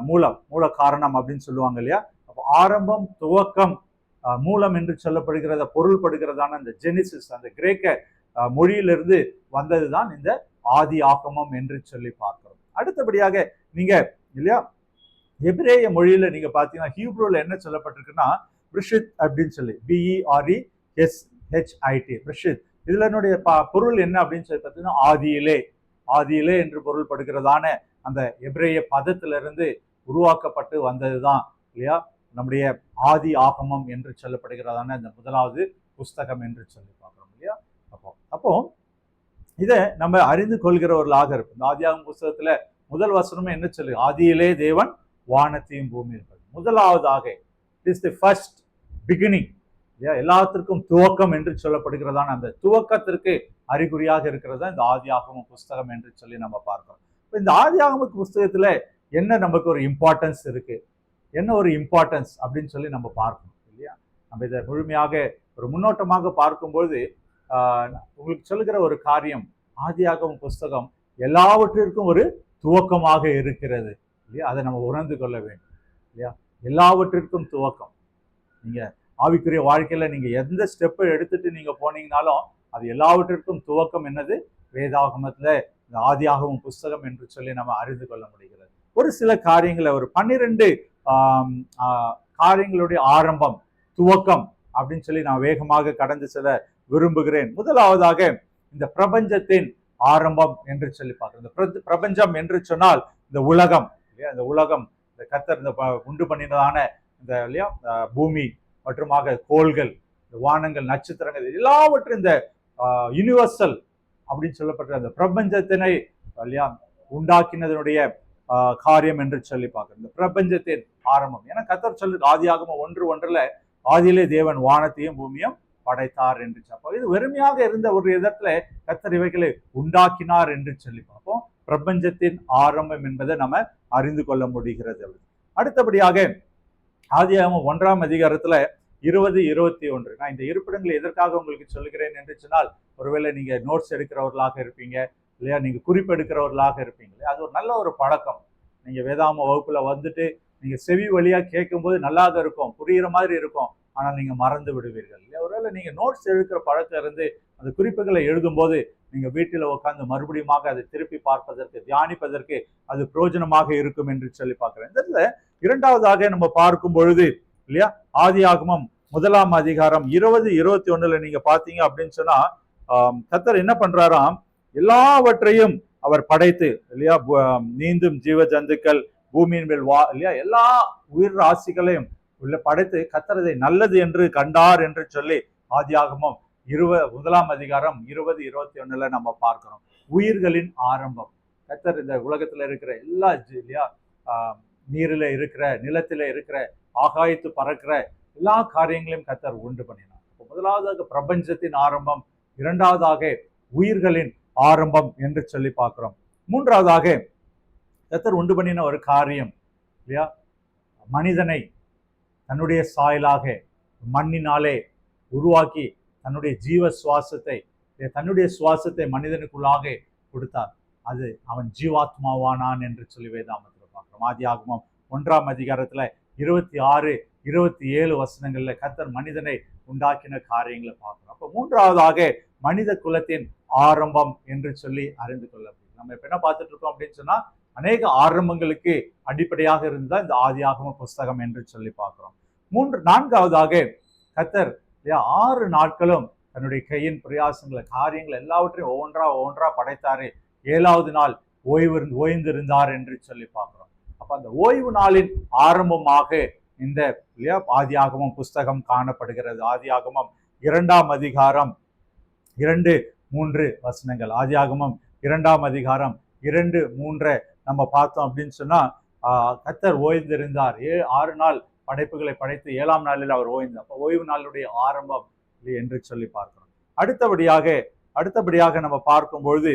மூல காரணம் அப்படின்னு சொல்லுவாங்க இல்லையா. அப்போ ஆரம்பம், துவக்கம், மூலம் என்று சொல்லப்படுகிறத பொருள்படுகிறதான அந்த ஜெனிசிஸ் அந்த கிரேக்க மொழியிலிருந்து வந்ததுதான் இந்த ஆதி ஆகமம் என்று சொல்லி பார்க்கிறோம். அடுத்தபடியாக நீங்க இல்லையா எபிரேய மொழியில நீங்க பாத்தீங்கன்னா ஹீப்ரூல என்ன சொல்லப்பட்டிருக்குன்னா பிரிஷித் அப்படின்னு சொல்லி, BERESHIT பிரிஷித். இதுல என்னுடைய பொருள் என்ன அப்படின்னு சொல்லி பார்த்தீங்கன்னா ஆதியிலே, ஆதியிலே என்று பொருள்படுகிறதான அந்த எபிரேய பதத்திலிருந்து உருவாக்கப்பட்டு வந்ததுதான் இல்லையா நம்முடைய ஆதி ஆகமம் என்று சொல்லப்படுகிறதான இந்த முதலாவது புஸ்தகம் என்று சொல்லி பார்க்கிறோம் இல்லையா. அப்போ இதை நம்ம அறிந்து கொள்கிறவர்களாக இருக்கும். இந்த ஆதியாகம புஸ்தகத்துல முதல் வசனமே என்ன சொல்லு, ஆதியிலே தேவன் வானத்தையும் பூமி இருப்பது. முதலாவதாக இஸ் தி ஃபர்ஸ்ட் பிகினிங் இல்லையா, எல்லாத்திற்கும் துவக்கம் என்று சொல்லப்படுகிறதான அந்த துவக்கத்திற்கு அறிகுறியாக இருக்கிறதா இந்த ஆதியாகம புஸ்தகம் என்று சொல்லி நம்ம பார்க்கிறோம். இந்த ஆதியாகம புஸ்தகத்துல என்ன நமக்கு ஒரு இம்பார்ட்டன்ஸ் இருக்கு, என்ன ஒரு இம்பார்ட்டன்ஸ் அப்படின்னு சொல்லி நம்ம பார்க்கணும் இல்லையா. நம்ம இதை முழுமையாக ஒரு முன்னோட்டமாக பார்க்கும்போது உங்களுக்கு சொல்லுகிற ஒரு காரியம், ஆதியாகம புஸ்தகம் எல்லாவற்றிற்கும் ஒரு துவக்கமாக இருக்கிறது இல்லையா. அதை நம்ம உணர்ந்து கொள்ள வேண்டும் இல்லையா. எல்லாவற்றிற்கும் துவக்கம். நீங்க ஆவிக்குரிய வாழ்க்கையில நீங்க எந்த ஸ்டெப்பை எடுத்துட்டு நீங்க போனீங்கனாலும் அது எல்லாவற்றிற்கும் துவக்கம் என்னது, வேதாகமத்துல இந்த ஆதியாகமம் புஸ்தகம் என்று சொல்லி நம்ம அறிந்து கொள்ள முடிகிறது. ஒரு சில காரியங்களை ஒரு 12 காரியங்களுடைய ஆரம்பம், துவக்கம் அப்படின்னு சொல்லி நான் வேகமாக கடந்து செல்ல விரும்புகிறேன். முதலாவதாக இந்த பிரபஞ்சத்தின் ஆரம்பம் என்று சொல்லி பார்க்கிறோம். இந்த பிரபஞ்சம் என்று சொன்னால் இந்த உலகம் இல்லையா, இந்த உலகம் இந்த கர்த்தர் இந்த உண்டு பண்ணினதான இந்த இல்லையா பூமி மற்றுமாக கோள்கள், இந்த வானங்கள், நட்சத்திரங்கள் எல்லாவற்றும் இந்த யூனிவர்சல் அப்படின்னு சொல்லப்பட்ட அந்த பிரபஞ்சத்தினை இல்லையா உண்டாக்கினதனுடைய காரியம் என்று சொல்லி பார்க்கிறோம். இந்த பிரபஞ்சத்தின் ஆரம்பம் ஏன்னா கர்த்தர் சொல்லு ஆதியாகமம் 1:1 ஆதியிலே தேவன் வானத்தையும் பூமியும் படைத்தார் என்று சொல்லுவோம். இது வெறுமையாக இருந்த ஒரு இடத்துல கர்த்தர் இவைகளை உண்டாக்கினார் என்று சொல்லி பார்ப்போம். பிரபஞ்சத்தின் ஆரம்பம் என்பதை நம்ம அறிந்து கொள்ள முடிகிறது. அடுத்தபடியாக ஆதியாகமம் 1ஆம் அதிகாரத்துல 20-21 நான் இந்த இருப்பிடங்களை எதற்காக உங்களுக்கு சொல்லுகிறேன் என்று சொன்னால், ஒருவேளை நீங்க நோட்ஸ் எடுக்கிறவர்களாக இருப்பீங்க இல்லையா, நீங்க குறிப்பெடுக்கிறவர்களாக இருப்பீங்க இல்லையா, அது ஒரு நல்ல ஒரு பழக்கம். நீங்க வேதாகம வகுப்புல வந்துட்டு நீங்க செவி வழியா கேட்கும்போது நல்லாக இருக்கும், புரியுற மாதிரி இருக்கும், ஆனால் நீங்க மறந்து விடுவீர்கள் இல்லையா? ஒருவேளை நீங்க நோட்ஸ் எழுதுகிற பழக்கம் இருந்து அந்த குறிப்புகளை எழுதும்போது நீங்க வீட்டில் உட்கார்ந்து மறுபடியும் அதை திருப்பி பார்ப்பதற்கு, தியானிப்பதற்கு அது பிரயோஜனமாக இருக்கும் என்று சொல்லி பார்க்கிறேன். இதுல இரண்டாவதாக நம்ம பார்க்கும் பொழுது இல்லையா, ஆதியாகமம் 1ஆம் அதிகாரம் 20-21 நீங்க பாத்தீங்க அப்படின்னு சொன்னா கர்த்தர் என்ன பண்றாராம், எல்லாவற்றையும் அவர் படைத்து இல்லையா, நீந்தும் ஜீவ ஜந்துக்கள், பூமியின் மேல் இல்லையா, எல்லா உயிர் ராசிகளையும் உள்ள படைத்து கர்த்தர் நல்லது என்று கண்டார் என்று சொல்லி ஆதியாகமம் 1ஆம் அதிகாரம் 20-21 நம்ம பார்க்கிறோம். உயிர்களின் ஆரம்பம் கர்த்தர் இந்த உலகத்துல இருக்கிற எல்லா இல்லையா, நீரில இருக்கிற, நிலத்தில இருக்கிற, ஆகாயத்து பறக்கிற எல்லா காரியங்களையும் கர்த்தர் உண்டு பண்ணினார். முதலாவதாக பிரபஞ்சத்தின் ஆரம்பம், இரண்டாவதாக உயிர்களின் ஆரம்பம் என்று சொல்லி பார்க்கிறோம். மூன்றாவதாக கர்த்தர் உண்டு பண்ணின ஒரு காரியம் இல்லையா, மனிதனை தன்னுடைய சாயலாக மண்ணினாலே உருவாக்கி தன்னுடைய ஜீவ சுவாசத்தை, தன்னுடைய சுவாசத்தை மனிதனுக்குள்ளாக கொடுத்தார். அது அவன் ஜீவாத்மாவானான் என்று சொல்லி வேதாமத்தில் பார்க்கிறோம். ஆதியாகமம் 1ஆம் அதிகாரத்துல 26-27 வசனங்கள்ல கர்த்தர் மனிதனை உண்டாக்கின காரியங்களை பார்க்கிறோம். அப்ப மூன்றாவதாக மனித குலத்தின் ஆரம்பம் என்று சொல்லி அறிந்து கொள்ள முடியும். நம்ம இப்ப என்ன பார்த்துட்டு இருக்கோம் அப்படின்னு சொன்னா, அநேக ஆரம்பங்களுக்கு அடிப்படையாக இருந்தா இந்த ஆதியாகம புஸ்தகம் என்று சொல்லி பார்க்கிறோம். நான்காவதாக கர்த்தர் 6 நாட்களும் தன்னுடைய கையின் பிரயாசங்களை, காரியங்களை எல்லாவற்றையும் ஒவ்வொன்றா படைத்தாரு. 7வது நாள் ஓய்ந்திருந்தார் என்று சொல்லி பார்க்கிறோம். அப்ப அந்த ஓய்வு நாளின் ஆரம்பமாக இந்த ஆதியாகமம் புஸ்தகம் காணப்படுகிறது. ஆதியாகமம் 2ஆம் அதிகாரம் 2-3 வசனங்கள். ஆதியாகமம் 2ஆம் அதிகாரம் 2-3 நம்ம பார்த்தோம் அப்படின்னு சொன்னா, கர்த்தர் ஓய்ந்திருந்தார். 6 நாள் படைப்புகளை படைத்து 7ஆம் நாளில் அவர் ஓய்ந்தார். அப்ப ஓய்வு நாளுடைய ஆரம்பம் என்று சொல்லி பார்க்கிறோம். அடுத்தபடியாக நம்ம பார்க்கும் பொழுது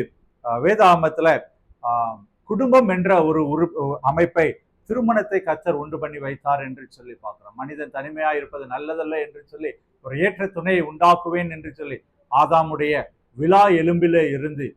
வேதாகமத்துல குடும்பம் என்ற ஒரு அமைப்பை, திருமணத்தை கர்த்தர் உண்டு பண்ணி வைத்தார் என்று சொல்லி பார்க்கிறோம். மனிதன் தனிமையா இருப்பது நல்லதல்ல என்று சொல்லி ஒரு ஏற்ற துணையை உண்டாக்குவேன் என்று சொல்லி ஆதாமுடைய விலா எலும்பில இருந்து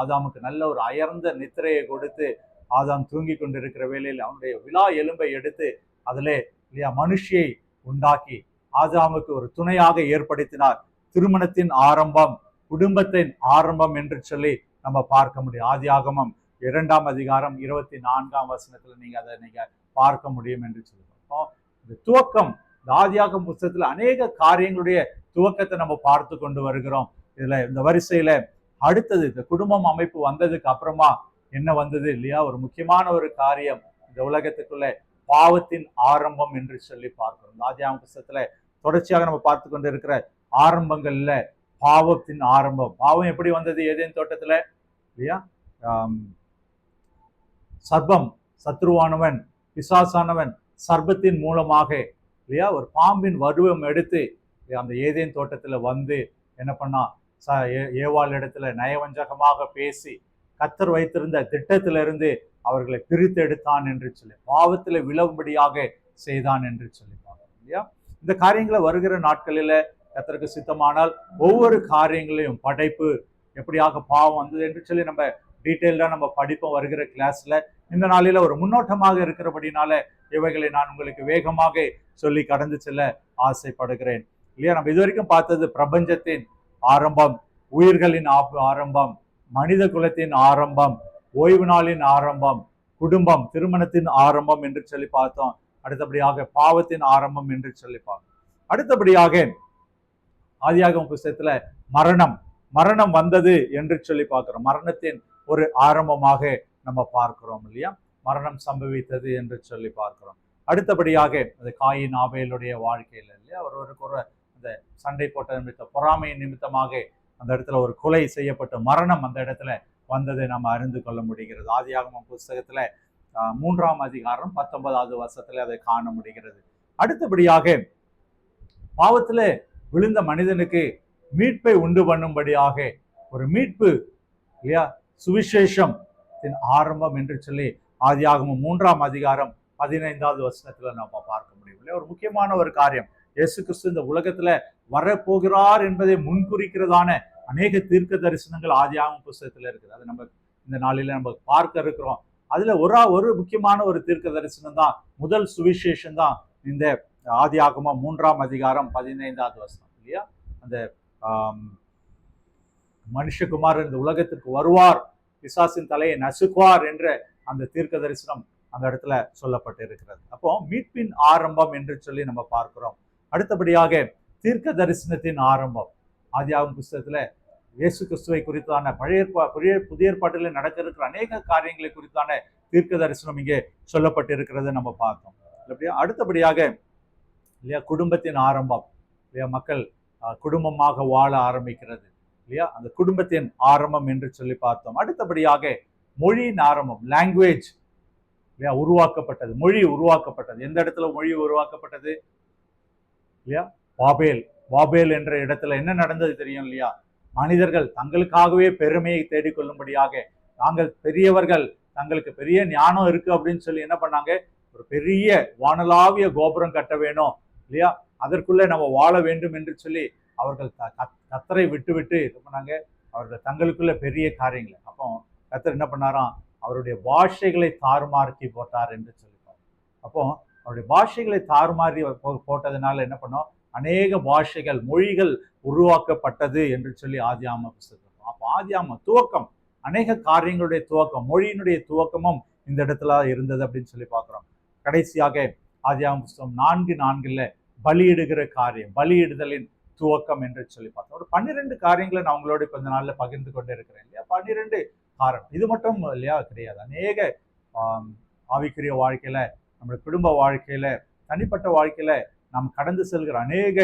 ஆதாமுக்கு நல்ல ஒரு அயர்ந்த நித்திரையை கொடுத்து, ஆதாம் தூங்கி கொண்டிருக்கிற வேளையில் அவனுடைய விலா எலும்பை எடுத்து அதிலே இல்லையா மனுஷியை உண்டாக்கி ஆதாமுக்கு ஒரு துணையாக ஏற்படுத்தினார். திருமணத்தின் ஆரம்பம், குடும்பத்தின் ஆரம்பம் என்று சொல்லி நம்ம பார்க்க முடியும். ஆதியாகமம் 2ஆம் அதிகாரம் 24ஆம் வசனத்துல நீங்க பார்க்க முடியும் என்று சொல்லுவோம். இந்த துவக்கம், இந்த ஆதியாகம புத்தகத்துல அநேக காரியங்களுடைய துவக்கத்தை நம்ம பார்த்து கொண்டு வருகிறோம். இதுல இந்த வரிசையில அடுத்தது இந்த குடும்பம் அமைப்பு வந்ததுக்கு அப்புறமா என்ன வந்தது இல்லையா, ஒரு முக்கியமான ஒரு காரியம் இந்த உலகத்துக்குள்ள பாவத்தின் ஆரம்பம் என்று சொல்லி பார்க்கிறோம். ஆதியாகம புத்தகத்துல தொடர்ச்சியாக நம்ம பார்த்து கொண்டு இருக்கிற ஆரம்பங்கள்ல பாவத்தின் ஆரம்பம். பாவம் எப்படி வந்தது ஏதேன் தோட்டத்துல இல்லையா, சர்ப்பம், சத்ருவானவன், பிசாசானவன் சர்ப்பத்தின் மூலமாக இல்லையா ஒரு பாம்பின் வடிவம் எடுத்து அந்த ஏதேன் தோட்டத்துல வந்து என்ன பண்ணா, ஏவாள் இடத்துல நயவஞ்சகமாக பேசி கர்த்தர் வைத்திருந்த திட்டத்திலிருந்து அவர்களை பிரித்து எடுத்தான் என்று சொல்லி, பாவத்துல விளவும்படியாக செய்தான் என்று சொல்லி பார்க்கிறோம் இல்லையா. இந்த காரியங்களை வருகிற நாட்களில கர்த்தருக்கு சித்தமானால் ஒவ்வொரு காரியங்களையும், படைப்பு எப்படியாக பாவம் வந்தது என்று சொல்லி நம்ம டீட்டெயில்டா நம்ம படிப்போம் வருகிற கிளாஸ்ல. இந்த நாளில ஒரு முன்னோட்டமாக இருக்கிறபடினால இவைகளை நான் உங்களுக்கு வேகமாக சொல்லி கடந்து செல்ல ஆசைப்படுகிறேன் இல்லையா. நம்ம இதுவரைக்கும் பார்த்தது பிரபஞ்சத்தின் ஆரம்பம், உயிர்களின் ஆரம்பம், மனித குலத்தின் ஆரம்பம், ஓய்வு நாளின் ஆரம்பம், குடும்பம், திருமணத்தின் ஆரம்பம் என்று சொல்லி பார்த்தோம். அடுத்தபடியாக பாவத்தின் ஆரம்பம் என்று சொல்லி பார்த்தோம். அடுத்தபடியாக ஆதியாகம புத்தகத்துல மரணம் வந்தது என்று சொல்லி பார்க்கிறோம். மரணத்தின் ஒரு ஆரம்பமாக நம்ம பார்க்கிறோம் இல்லையா, மரணம் சம்பவித்தது என்று சொல்லி பார்க்கிறோம். அடுத்தபடியாக அந்த காயின் ஆபேலுடைய வாழ்க்கையில இல்லையா, ஒருவருக்கு ஒரு அந்த சண்டை போட்ட நிமித்தம், பொறாமை நிமித்தமாக அந்த இடத்துல ஒரு கொலை செய்யப்பட்ட மரணம் அந்த இடத்துல வந்ததை நம்ம அறிந்து கொள்ள முடிகிறது. ஆதியாகம புஸ்தகத்துல 3ஆம் அதிகாரம் 19வது வசனத்துல அதை காண முடிகிறது. அடுத்தபடியாக பாவத்துல விழுந்த மனிதனுக்கு மீட்பை உண்டு பண்ணும்படியாக ஒரு மீட்பு இல்லையா, சுவிசேஷம் ஆரம்பம் என்று சொல்லி ஆதியாகமம் 3ஆம் அதிகாரம் 15வது வசனத்துல நம்ம பார்க்க முடியும் இல்லையா. ஒரு முக்கியமான ஒரு காரியம், இயேசு கிறிஸ்து இந்த உலகத்துல வரப்போகிறார் என்பதை முன்குறிக்கிறதான அநேக தீர்க்க தரிசனங்கள் ஆதியாகம புஸ்தகத்துல இருக்குது. அது நம்ம இந்த நாளில நம்ம பார்க்க இருக்கிறோம். அதுல ஒரு முக்கியமான ஒரு தீர்க்க தரிசனம் தான், முதல் சுவிசேஷம் தான் இந்த ஆதியாகமம் 3ஆம் அதிகாரம் 15வது வசனம் இல்லையா. அந்த மனுஷகுமார் இந்த உலகத்திற்கு வருவார், பிசாசின் தலையை நசுக்குவார் என்ற அந்த தீர்க்க தரிசனம் அந்த இடத்துல சொல்லப்பட்டு இருக்கிறது. அப்போ மீட்பின் ஆரம்பம் என்று சொல்லி நம்ம பார்க்கிறோம். அடுத்தபடியாக தீர்க்க தரிசனத்தின் ஆரம்பம் ஆதியாகமம் புஸ்தகத்துல இயேசு கிறிஸ்துவை குறித்தான புதிய ஏற்பாட்டில் நடக்க இருக்கிற அநேக காரியங்களை குறித்தான தீர்க்க தரிசனம் இங்கே சொல்லப்பட்டிருக்கிறது நம்ம பார்த்தோம். அடுத்தபடியாக இல்லையா குடும்பத்தின் ஆரம்பம் இல்லையா, மக்கள் குடும்பமாக வாழ ஆரம்பிக்கிறது இல்லையா, அந்த குடும்பத்தின் ஆரம்பம் என்று சொல்லி பார்த்தோம். அடுத்தபடியாக மொழியின் ஆரம்பம், லாங்குவேஜ் இல்லையா உருவாக்கப்பட்டது, மொழி உருவாக்கப்பட்டது. எந்த இடத்துல மொழி உருவாக்கப்பட்டது இல்லையா, பாபேல் என்ற இடத்துல என்ன நடந்தது தெரியும் இல்லையா. மனிதர்கள் தங்களுக்காகவே பெருமையை தேடிக்கொள்ளும்படியாக, நாங்கள் பெரியவர்கள், தங்களுக்கு பெரிய ஞானம் இருக்கு அப்படின்னு சொல்லி என்ன பண்ணாங்க, ஒரு பெரிய வானலாவிய கோபுரம் கட்ட வேணும் இல்லையா, அதற்குள்ளே நம்ம வாழ வேண்டும் என்று சொல்லி அவர்கள் கத்தரை விட்டு இது பண்ணாங்க. அவர்கள் தங்களுக்குள்ள பெரிய காரியங்களை. அப்போ கத்தர் என்ன பண்ணாராம், அவருடைய பாஷைகளை தாறுமாறி போட்டார் என்று சொல்லிப்பார். அப்போ அவருடைய பாஷைகளை தாறுமாறி போட்டதுனால என்ன பண்ணோம், அநேக பாஷைகள், மொழிகள் உருவாக்கப்பட்டது என்று சொல்லி ஆதியாகம புஸ்தகம். அப்போ ஆதியாகம துவக்கம், அநேக காரியங்களுடைய துவக்கம், மொழியினுடைய துவக்கமும் இந்த இடத்துல இருந்தது அப்படின்னு சொல்லி பார்க்கிறோம். கடைசியாக ஆதியாகம புஸ்தகம் 4:4 பலியிடுகிற காரியம், பலியிடுதலின் துவக்கம் என்று சொல்லி பார்த்தோம். ஒரு 12 காரியங்களை நான் உங்களோட கொஞ்ச நாள்ல பகிர்ந்து கொண்டு இருக்கிறேன் இல்லையா. 12 காரணம் இது மட்டும் இல்லையா கிடையாது. அநேக ஆவிக்குரிய வாழ்க்கையில, நம்முடைய குடும்ப வாழ்க்கையில, தனிப்பட்ட வாழ்க்கையில நாம் கடந்து செல்கிற அநேக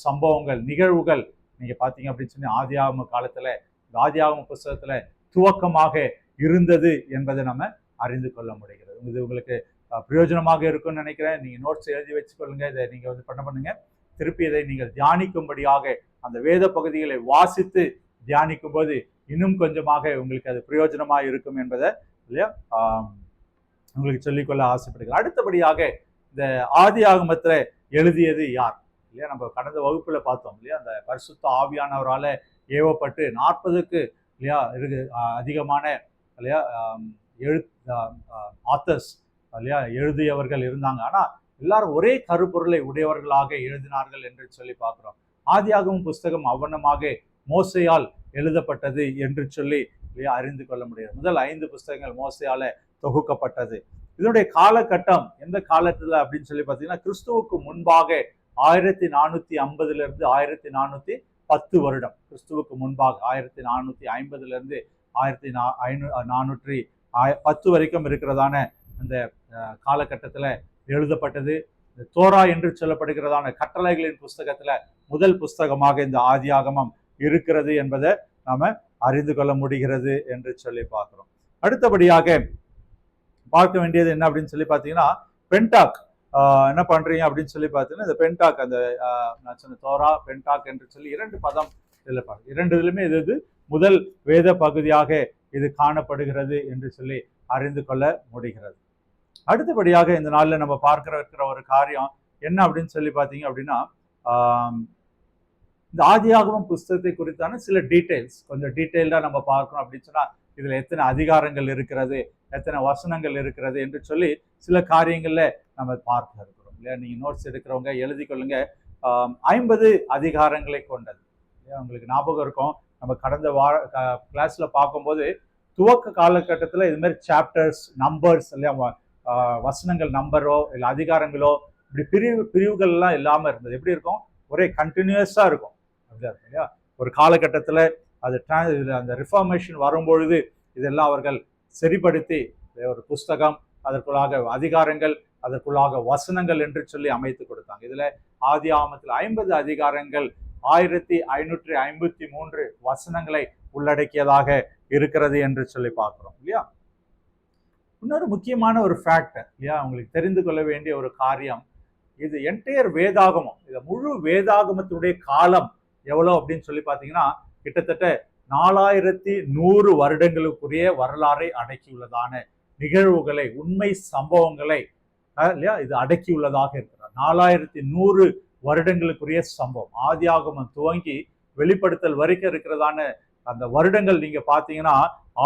சம்பவங்கள், நிகழ்வுகள் நீங்க பாத்தீங்க அப்படின்னு சொல்லி ஆதியாகம காலத்துல, ஆதியாகம புஸ்தகத்துல துவக்கமாக இருந்தது என்பதை நம்ம அறிந்து கொள்ள முடிகிறது. இது உங்களுக்கு பிரயோஜனமாக இருக்கும்னு நினைக்கிறேன். நீங்க நோட்ஸ் எழுதி வச்சுக்கொள்ளுங்க. இதை நீங்க பண்ணுங்க, திருப்பி இதை நீங்கள் தியானிக்கும்படியாக அந்த வேத பகுதிகளை வாசித்து தியானிக்கும் போது இன்னும் கொஞ்சமாக உங்களுக்கு அது பிரயோஜனமாக இருக்கும் என்பதை இல்லையா உங்களுக்கு சொல்லிக்கொள்ள ஆசைப்படுகிறேன். அடுத்தபடியாக இந்த ஆதியாகமத்துல எழுதியது யார் இல்லையா, நம்ம கடந்த வகுப்புல பார்த்தோம் இல்லையா, அந்த பரிசுத்த ஆவியானவரால ஏவப்பட்டு 40க்கு இல்லையா அதிகமான இல்லையா ஆத்தர்ஸ் இல்லையா எழுதியவர்கள் இருந்தாங்க. ஆனா எல்லாரும் ஒரே கருப்பொருளை உடையவர்களாக எழுதினார்கள் என்று சொல்லி பார்க்கிறோம். ஆதியாகமம் புஸ்தகம் அவ்வண்ணமாக மோசையால் எழுதப்பட்டது என்று சொல்லி அறிந்து கொள்ள முடியாது. முதல் 5 புஸ்தகங்கள் மோசையால தொகுக்கப்பட்டது. இதனுடைய காலகட்டம் எந்த காலத்துல அப்படின்னு சொல்லி பார்த்தீங்கன்னா, கிறிஸ்துவுக்கு முன்பாக 1450 1410 வருடம். கிறிஸ்துவுக்கு முன்பாக 1450 1410 வரைக்கும் இருக்கிறதான அந்த காலகட்டத்துல எழுதப்பட்டது. தோரா என்று சொல்லப்படுகிறதான கட்டளைகளின் புஸ்தகத்துல முதல் புஸ்தகமாக இந்த ஆதியாகமம் இருக்கிறது என்பதை நாம அறிந்து கொள்ள முடிகிறது என்று சொல்லி பார்க்கிறோம். அடுத்தபடியாக பார்க்க வேண்டியது என்ன அப்படின்னு சொல்லி பார்த்தீங்கன்னா, பென்டாக் என்ன பண்றீங்க அப்படின்னு சொல்லி பார்த்தீங்கன்னா, இந்த பென்டாக் அந்த நான் சொன்ன தோரா பென்டாக் என்று சொல்லி 2 பதம் இதில் பார்க்க, 2 இது முதல் வேத பகுதியாக இது காணப்படுகிறது என்று சொல்லி அறிந்து கொள்ள முடிகிறது. அடுத்தபடியாக இந்த நாளில் நம்ம பார்க்கிற ஒரு காரியம் என்ன அப்படின்னு சொல்லி பார்த்தீங்க அப்படின்னா, இந்த ஆதியாகமம் புஸ்தகத்தை குறித்தான சில டீட்டெயில்ஸ் கொஞ்சம் டீட்டெயில்டாக நம்ம பார்க்கணும் அப்படின்னு சொன்னா, இதுல எத்தனை அதிகாரங்கள் இருக்கிறது, எத்தனை வசனங்கள் இருக்கிறது என்று சொல்லி சில காரியங்கள்ல நம்ம பார்க்க இருக்கிறோம் இல்லையா. நீங்க நோட்ஸ் எடுக்கிறவங்க எழுதி கொள்ளுங்க. 50 அதிகாரங்களை கொண்டது. உங்களுக்கு ஞாபகம் இருக்கும், நம்ம கடந்த கிளாஸ்ல பார்க்கும்போது துவக்க காலகட்டத்தில் இது மாதிரி சாப்டர்ஸ், நம்பர்ஸ் இல்லையா, வசனங்கள் நம்பரோ இல்லை அதிகாரங்களோ இப்படி பிரிவுகள் எல்லாம் இல்லாம இருந்தது. எப்படி இருக்கும், ஒரே கண்டினியூஸா இருக்கும் இல்லையா. ஒரு காலகட்டத்தில் அது அந்த ரிஃபார்மேஷன் வரும்பொழுது இதெல்லாம் அவர்கள் சரிப்படுத்தி ஒரு புஸ்தகம், அதற்குள்ளாக அதிகாரங்கள், அதற்குள்ளாக வசனங்கள் என்று சொல்லி அமைத்து கொடுத்தாங்க. இதுல ஆதியாகமத்தில் 50 அதிகாரங்கள் 1553 வசனங்களை உள்ளடக்கியதாக இருக்கிறது என்று சொல்லி பார்க்கிறோம் இல்லையா. இன்னொரு முக்கியமான ஒரு ஃபேக்டர் இல்லையா, உங்களுக்கு தெரிந்து கொள்ள வேண்டிய ஒரு காரியம், இது என்டையர் வேதாகமம், இது முழு வேதாகமத்துடைய காலம் எவ்வளவு அப்படின்னு சொல்லி பார்த்தீங்கன்னா, கிட்டத்தட்ட 4100 வருடங்களுக்குரிய வரலாறை அடக்கியுள்ளதான நிகழ்வுகளை, உண்மை சம்பவங்களை இல்லையா இது அடக்கியுள்ளதாக இருக்கிறார். 4100 வருடங்களுக்குரிய சம்பவம், ஆதியாகமம் துவங்கி வெளிப்படுத்தல் வரைக்கும் இருக்கிறதான அந்த வருடங்கள் நீங்க பாத்தீங்கன்னா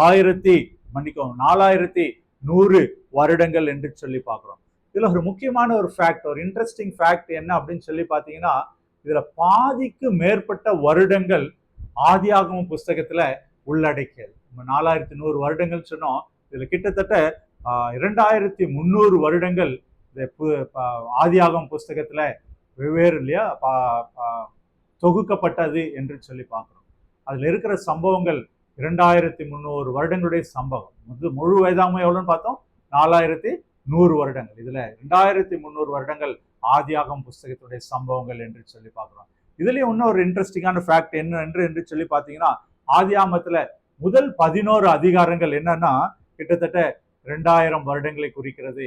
4000 100 வருடங்கள் என்று சொல்லி பார்க்கிறோம். இதுல ஒரு முக்கியமான ஒரு ஃபேக்ட், ஒரு இன்ட்ரெஸ்டிங் ஃபேக்ட் என்ன அப்படின்னு சொல்லி பார்த்தீங்கன்னா, இதுல பாதிக்கு மேற்பட்ட வருடங்கள் ஆதியாகம புஸ்தகத்துல உள்ளடக்கியது. நம்ம 4100 வருடங்கள் சொன்னோம். இதுல கிட்டத்தட்ட 2300 வருடங்கள் இந்த ஆதியாகம புஸ்தகத்துல வெவ்வேறு இல்லையா தொகுக்கப்பட்டது என்று சொல்லி பார்க்கிறோம். அதுல இருக்கிற சம்பவங்கள் 2300 வருடங்களுடைய சம்பவம். முழு வேதாகமம் எவ்வளவுன்னு பார்த்தோம், 4100 வருடங்கள். இதுல 2300 வருடங்கள் ஆதியாகம புஸ்தகத்துடைய சம்பவங்கள் என்று சொல்லி பார்க்கிறோம். இதுலயும் இன்னும் ஒரு இன்ட்ரெஸ்டிங்கான ஃபேக்ட் என்ன என்று சொல்லி பார்த்தீங்கன்னா, ஆதியாகமத்துல முதல் 11 அதிகாரங்கள் என்னன்னா கிட்டத்தட்ட 2000 வருடங்களை குறிக்கிறது.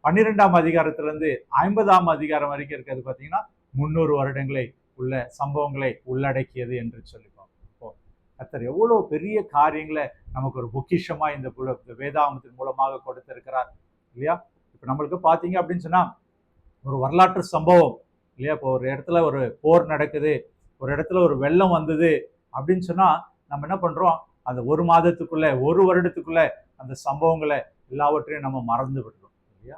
12ஆம் அதிகாரத்திலிருந்து 50ஆம் அதிகாரம் வரைக்கும் இருக்கிறது பார்த்தீங்கன்னா 300 வருடங்களை உள்ள சம்பவங்களை உள்ளடக்கியது என்று சொல்லி பார்ப்போம். கர்த்தர் எவ்வளவு பெரிய காரியங்களை நமக்கு ஒரு பொக்கிஷமா இந்த வேதாகமத்தின் மூலமாக கொடுத்திருக்கிறார் இல்லையா. இப்ப நம்மளுக்கு பாத்தீங்க அப்படின்னு சொன்னா ஒரு வரலாற்று சம்பவம் இல்லையா. இப்போ ஒரு இடத்துல ஒரு போர் நடக்குது, ஒரு இடத்துல ஒரு வெள்ளம் வந்தது அப்படின்னு சொன்னா நம்ம என்ன பண்றோம், அந்த ஒரு மாதத்துக்குள்ள ஒரு வருடத்துக்குள்ள அந்த சம்பவங்களை எல்லாவற்றையும் நம்ம மறந்து விடுறோம் இல்லையா.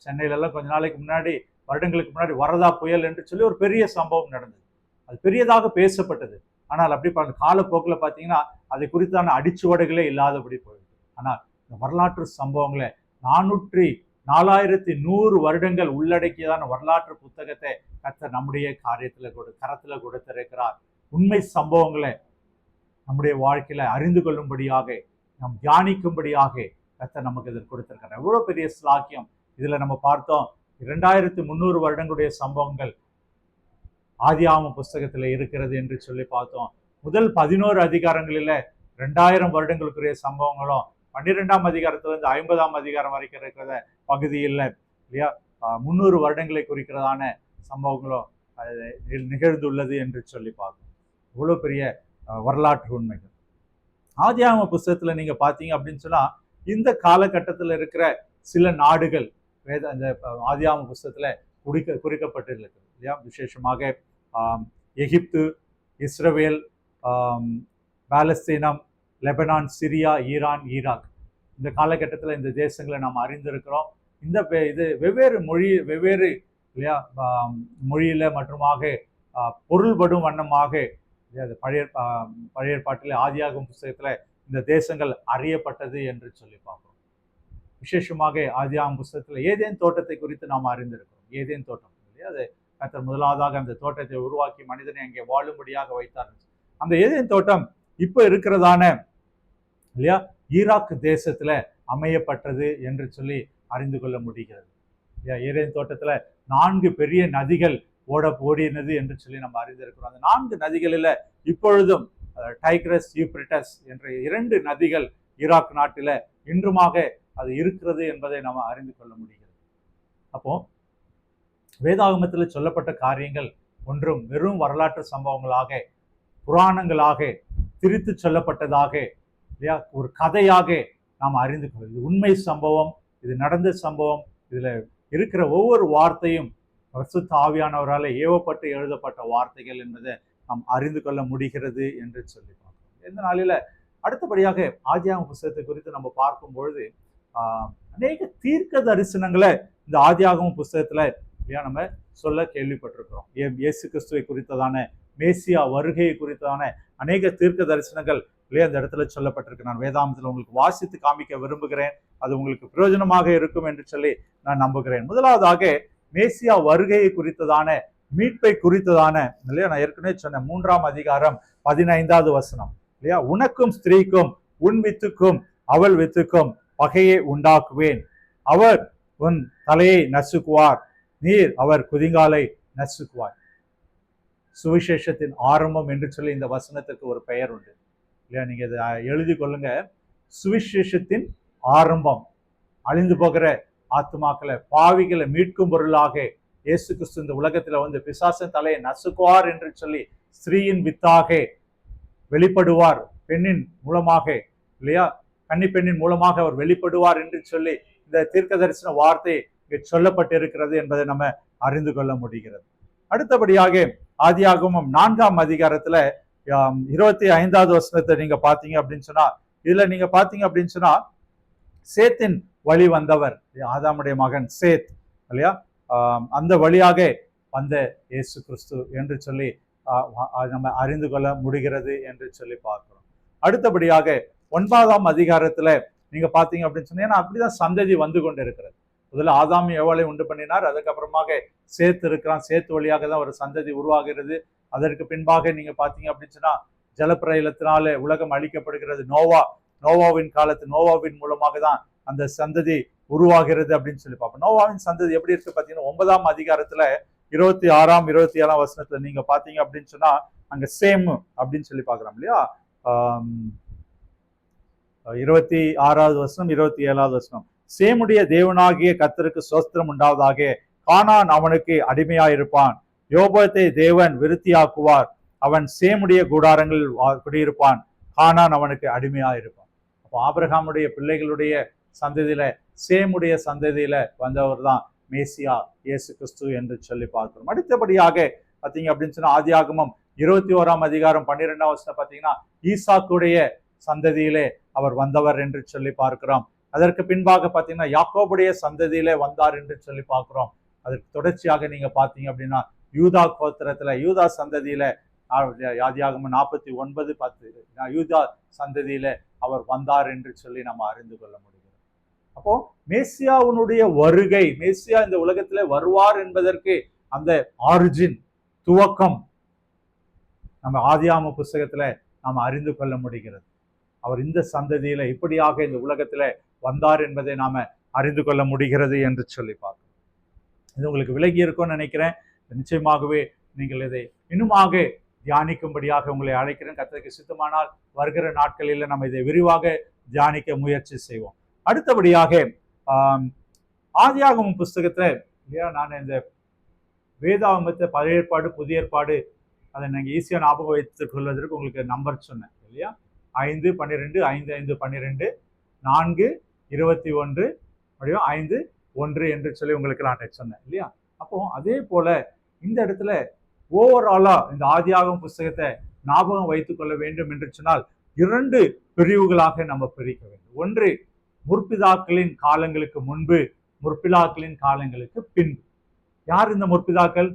சென்னையில எல்லாம் கொஞ்ச நாளைக்கு முன்னாடி, வருடங்களுக்கு முன்னாடி வரதா புயல் என்று சொல்லி ஒரு பெரிய சம்பவம் நடந்தது. அது பெரியதாக பேசப்பட்டது. ஆனால் அப்படி காலப்போக்கில் பார்த்தீங்கன்னா அதை குறித்தான அடிச்சுவடுகளே இல்லாதபடி போயிடுது. ஆனால் இந்த வரலாற்று சம்பவங்களை 4100 வருடங்கள் உள்ளடக்கியதான வரலாற்று புத்தகத்தை கர்த்தர் நம்முடைய கரத்துல கொடுத்திருக்கிறார். உண்மை சம்பவங்களை நம்முடைய வாழ்க்கையில அறிந்து கொள்ளும்படியாக, நாம் தியானிக்கும்படியாக கர்த்தர் நமக்கு இதில் கொடுத்திருக்கிறார். எவ்வளவு பெரிய ஸ்லாக்கியம். இதுல நம்ம பார்த்தோம் 2300 வருடங்களுடைய சம்பவங்கள் ஆதியாகம புஸ்தகத்துல இருக்கிறது என்று சொல்லி பார்த்தோம். முதல் 11 அதிகாரங்களில 2000 வருடங்களுக்குரிய சம்பவங்களும் 12ஆம் அதிகாரத்துல இருந்து 50ஆம் அதிகாரம் வரைக்கும் இருக்கிற பகுதியில் இல்லையா 300 வருடங்களை குறிக்கிறதான சம்பவங்களும் நிகழ்ந்துள்ளது என்று சொல்லி பார்க்கணும். இவ்வளவு பெரிய வரலாற்று உண்மைகள் ஆதியாகம புஸ்தகத்துல நீங்க பாத்தீங்க அப்படின்னு சொன்னா, இந்த காலகட்டத்தில் இருக்கிற சில நாடுகள் அந்த ஆதியாகம புஸ்தகத்துல குறிக்கப்பட்டிருக்கு இல்லையா. விசேஷமாக எகிப்து, இஸ்ரவேல், பாலஸ்தீனம், லெபனான், சிரியா, ஈரான், ஈராக், இந்த காலகட்டத்தில் இந்த தேசங்களை நாம் அறிந்திருக்கிறோம். இந்த இது வெவ்வேறு இல்லையா மொழியில மற்றுமாக பொருள்படும் வண்ணமாக பழைய ஏற்பாட்டில் ஆதியாகம புஸ்தகத்துல இந்த தேசங்கள் அறியப்பட்டது என்று சொல்லி பார்க்கிறோம். விசேஷமாக ஆதியாகம புஸ்தகத்துல ஏதேன் தோட்டத்தை குறித்து நாம் அறிந்திருக்கிறோம். ஏதேன் தோட்டம் இல்லையா, அது கர்த்தர் முதலாவதாக அந்த தோட்டத்தை உருவாக்கி மனிதனை அங்கே வாழும்படியாக வைத்தார். அந்த ஏதேன் தோட்டம் இப்ப இருக்கிறதான இல்லையா ஈராக் தேசத்துல அமையப்பட்டது என்று சொல்லி அறிந்து கொள்ள முடிகிறது. ஏதேன் தோட்டத்துல 4 பெரிய நதிகள் ஓடினது என்று சொல்லி நம்ம அறிந்திருக்கிறோம். அந்த 4 நதிகளில இப்பொழுதும் டைக்ரஸ், யூப்ரிட்டஸ் என்ற 2 நதிகள் ஈராக் நாட்டில இன்றுமாக அது இருக்கிறது என்பதை நாம் அறிந்து கொள்ள முடிகிறது. அப்போ வேதாகமத்தில் சொல்லப்பட்ட காரியங்கள் ஒன்றும் வெறும் வரலாற்று சம்பவங்களாக, புராணங்களாக, திரித்து சொல்லப்பட்டதாக இல்லையா ஒரு கதையாக நாம் அறிந்து கொள்வது. உண்மை சம்பவம், இது நடந்த சம்பவம். இதுல இருக்கிற ஒவ்வொரு வார்த்தையும் பரிசுத்த ஆவியானவரால் ஏவப்பட்டு எழுதப்பட்ட வார்த்தைகள் என்பதை நாம் அறிந்து கொள்ள முடிகிறது என்று சொல்லி பார்க்கிறோம். இந்த நாளில அடுத்தபடியாக ஆதியாகம புஸ்தகத்தை குறித்து நம்ம பார்க்கும் பொழுது அநேக தீர்க்க தரிசனங்களை இந்த ஆதியாகம புஸ்தகத்துல இல்லையா நம்ம சொல்ல கேள்விப்பட்டிருக்கிறோம். இயேசு கிறிஸ்துவை குறித்ததான, மேசியா வருகையை குறித்ததான அநேக தீர்க்க தரிசனங்கள் இல்லையா அந்த இடத்துல சொல்லப்பட்டிருக்கு. நான் வேதாகமத்தில் உங்களுக்கு வாசித்து காமிக்க விரும்புகிறேன். அது உங்களுக்கு பிரயோஜனமாக இருக்கும் என்று சொல்லி நான் நம்புகிறேன். முதலாவதாக மேசியா வருகையை குறித்ததான, மீட்பை குறித்ததான இல்லையா நான் ஏற்கனவே சொன்னேன் 3ஆம் அதிகாரம் 15வது வசனம் இல்லையா, உனக்கும் ஸ்திரீக்கும் உன் வித்துக்கும் அவள் வித்துக்கும் பகையை உண்டாக்குவேன், அவர் உன் தலையை நசுக்குவார், நீர் அவர் குதிங்காலை நசுக்குவார். சுவிசேஷத்தின் ஆரம்பம் என்று சொல்லி இந்த வசனத்துக்கு ஒரு பெயர் உண்டு இல்லையா. நீங்க இதை எழுதி கொள்ளுங்க. சுவிசேஷத்தின் ஆரம்பம். அழிந்து போகிற ஆத்துமாக்களை, பாவிகளை மீட்கும் பொருளாக இயேசு கிறிஸ்து இந்த உலகத்துல வந்து பிசாசின் தலையை நசுக்குவார் என்று சொல்லி ஸ்திரீயின் வித்தாக வெளிப்படுவார், பெண்ணின் மூலமாக இல்லையா, கன்னி பெண்ணின் மூலமாக அவர் வெளிப்படுவார் என்று சொல்லி இந்த தீர்க்க தரிசன வார்த்தை சொல்லப்பட்டிருக்கிறது என்பதை நம்ம அறிந்து கொள்ள முடிகிறது. அடுத்தபடியாக ஆதியாகமம் 4ஆம் அதிகாரத்துல 25வது வசனத்தை நீங்க பாத்தீங்க அப்படின்னு சொன்னா, இதுல நீங்க பாத்தீங்க அப்படின்னு சொன்னா சேத்தின் வழி வந்தவர் ஆதாமுடைய மகன் சேத் இல்லையா. அந்த வழியாக வந்த இயேசு கிறிஸ்து என்று சொல்லி நம்ம அறிந்து கொள்ள முடிகிறது என்று சொல்லி பார்க்கிறோம். அடுத்தபடியாக 9ஆம் அதிகாரத்துல நீங்க பாத்தீங்க அப்படின்னு சொன்னீங்கன்னா அப்படிதான் சந்ததி வந்து கொண்டு இருக்கிறது. முதல்ல ஆதாம் ஏவாளை உண்டு பண்ணினார், அதுக்கப்புறமாக சேத்து இருக்கிறான், சேத்து வழியாக தான் ஒரு சந்ததி உருவாகிறது. அதற்கு பின்பாக நீங்க பாத்தீங்க அப்படின்னு சொன்னா ஜலப்பிரளயத்தினால உலகம் அழிக்கப்படுகிறது. நோவாவின் காலத்து நோவாவின் மூலமாக தான் அந்த சந்ததி உருவாகிறது அப்படின்னு சொல்லி பார்ப்போம். நோவாவின் சந்ததி எப்படி இருக்கு பாத்தீங்கன்னா 9ஆம் அதிகாரத்துல 26ஆம் 27ஆம் வசனத்துல நீங்க பாத்தீங்க அப்படின்னு சொன்னா அங்க சேம் அப்படின்னு சொல்லி பாக்குறோம் இல்லையா. 26வது வசனம் 27வது வசனம், சேமுடைய தேவனாகிய கர்த்தருக்கு ஸ்தோத்திரம் உண்டாவதாக, கானான் அவனுக்கு அடிமையாயிருப்பான், யோபத்தை தேவன் விருத்தியாக்குவார், அவன் சேமுடைய கூடாரங்களில் குடியிருப்பான், கானான் அவனுக்கு அடிமையாயிருப்பான். அப்போ ஆபிரகாமுடைய பிள்ளைகளுடைய சந்ததியில சேமுடைய சந்ததியில வந்தவர் தான் மேசியா இயேசு கிறிஸ்து என்று சொல்லி பார்க்கிறோம். அடுத்தபடியாக பாத்தீங்க அப்படின்னு சொன்னா ஆதியாகமம் 21ஆம் அதிகாரம் 12ஆம் வசனம் பாத்தீங்கன்னா ஈசாக்குடைய சந்ததியிலே அவர் வந்தவர் என்று சொல்லி பார்க்கிறோம். அதற்கு பின்பாக பாத்தீங்கன்னா யாக்கோபுடைய சந்ததியிலே வந்தார் என்று சொல்லி பார்க்கிறோம். அதற்கு தொடர்ச்சியாக நீங்க பாத்தீங்க அப்படின்னா யூதா கோத்திரத்துல யூதா சந்ததியில ஆதியாகமம் 49:10 யூதா சந்ததியில அவர் வந்தார் என்று சொல்லி நம்ம அறிந்து கொள்ள முடியும். அப்போ மேசியாவுடைய வருகை, மேசியா இந்த உலகத்துல வருவார் என்பதற்கு அந்த ஆரிஜின் துவக்கம் நம்ம ஆதியாகம புஸ்தகத்துல நாம் அறிந்து கொள்ள முடிகிறது. அவர் இந்த சந்ததியில இப்படியாக இந்த உலகத்துல வந்தார் என்பதை நாம அறிந்து கொள்ள முடிகிறது என்று சொல்லி பார்க்கிறோம். இது உங்களுக்கு விலகி இருக்கும்னு நினைக்கிறேன். நிச்சயமாகவே நீங்கள் இதை இன்னுமாக தியானிக்கும்படியாக உங்களை அழைக்கிறேன். கர்த்தருக்கு சித்தமானால் வருகிற நாட்களில் நம்ம இதை விரிவாக தியானிக்க முயற்சி செய்வோம். அடுத்தபடியாக ஆதியாகமம் புஸ்தகத்தை இல்லையா, நான் இந்த வேதாகமத்தை பழைய ஏற்பாடு புதிய ஏற்பாடு அதை நாங்கள் ஈஸியாக ஞாபகம் வைத்துக் கொள்வதற்கு உங்களுக்கு நம்பர் சொன்னேன் இல்லையா. 5:12 5:5:12 4:21 அப்படியும் 5:1 என்று சொல்லி உங்களுக்கு நான் சொன்னேன் இல்லையா. அப்போ அதே போல இந்த இடத்துல ஓவராலா இந்த ஆதியாகமம் புஸ்தகத்தை ஞாபகம் வைத்துக் கொள்ள வேண்டும் என்று சொன்னால் 2 பிரிவுகளாக நம்ம பிரிக்க வேண்டும். ஒன்று முற்பிதாக்களின் காலங்களுக்கு முன்பு, முற்பிதாக்களின் காலங்களுக்கு பின்பு. யார் இந்த முற்பிதாக்கள்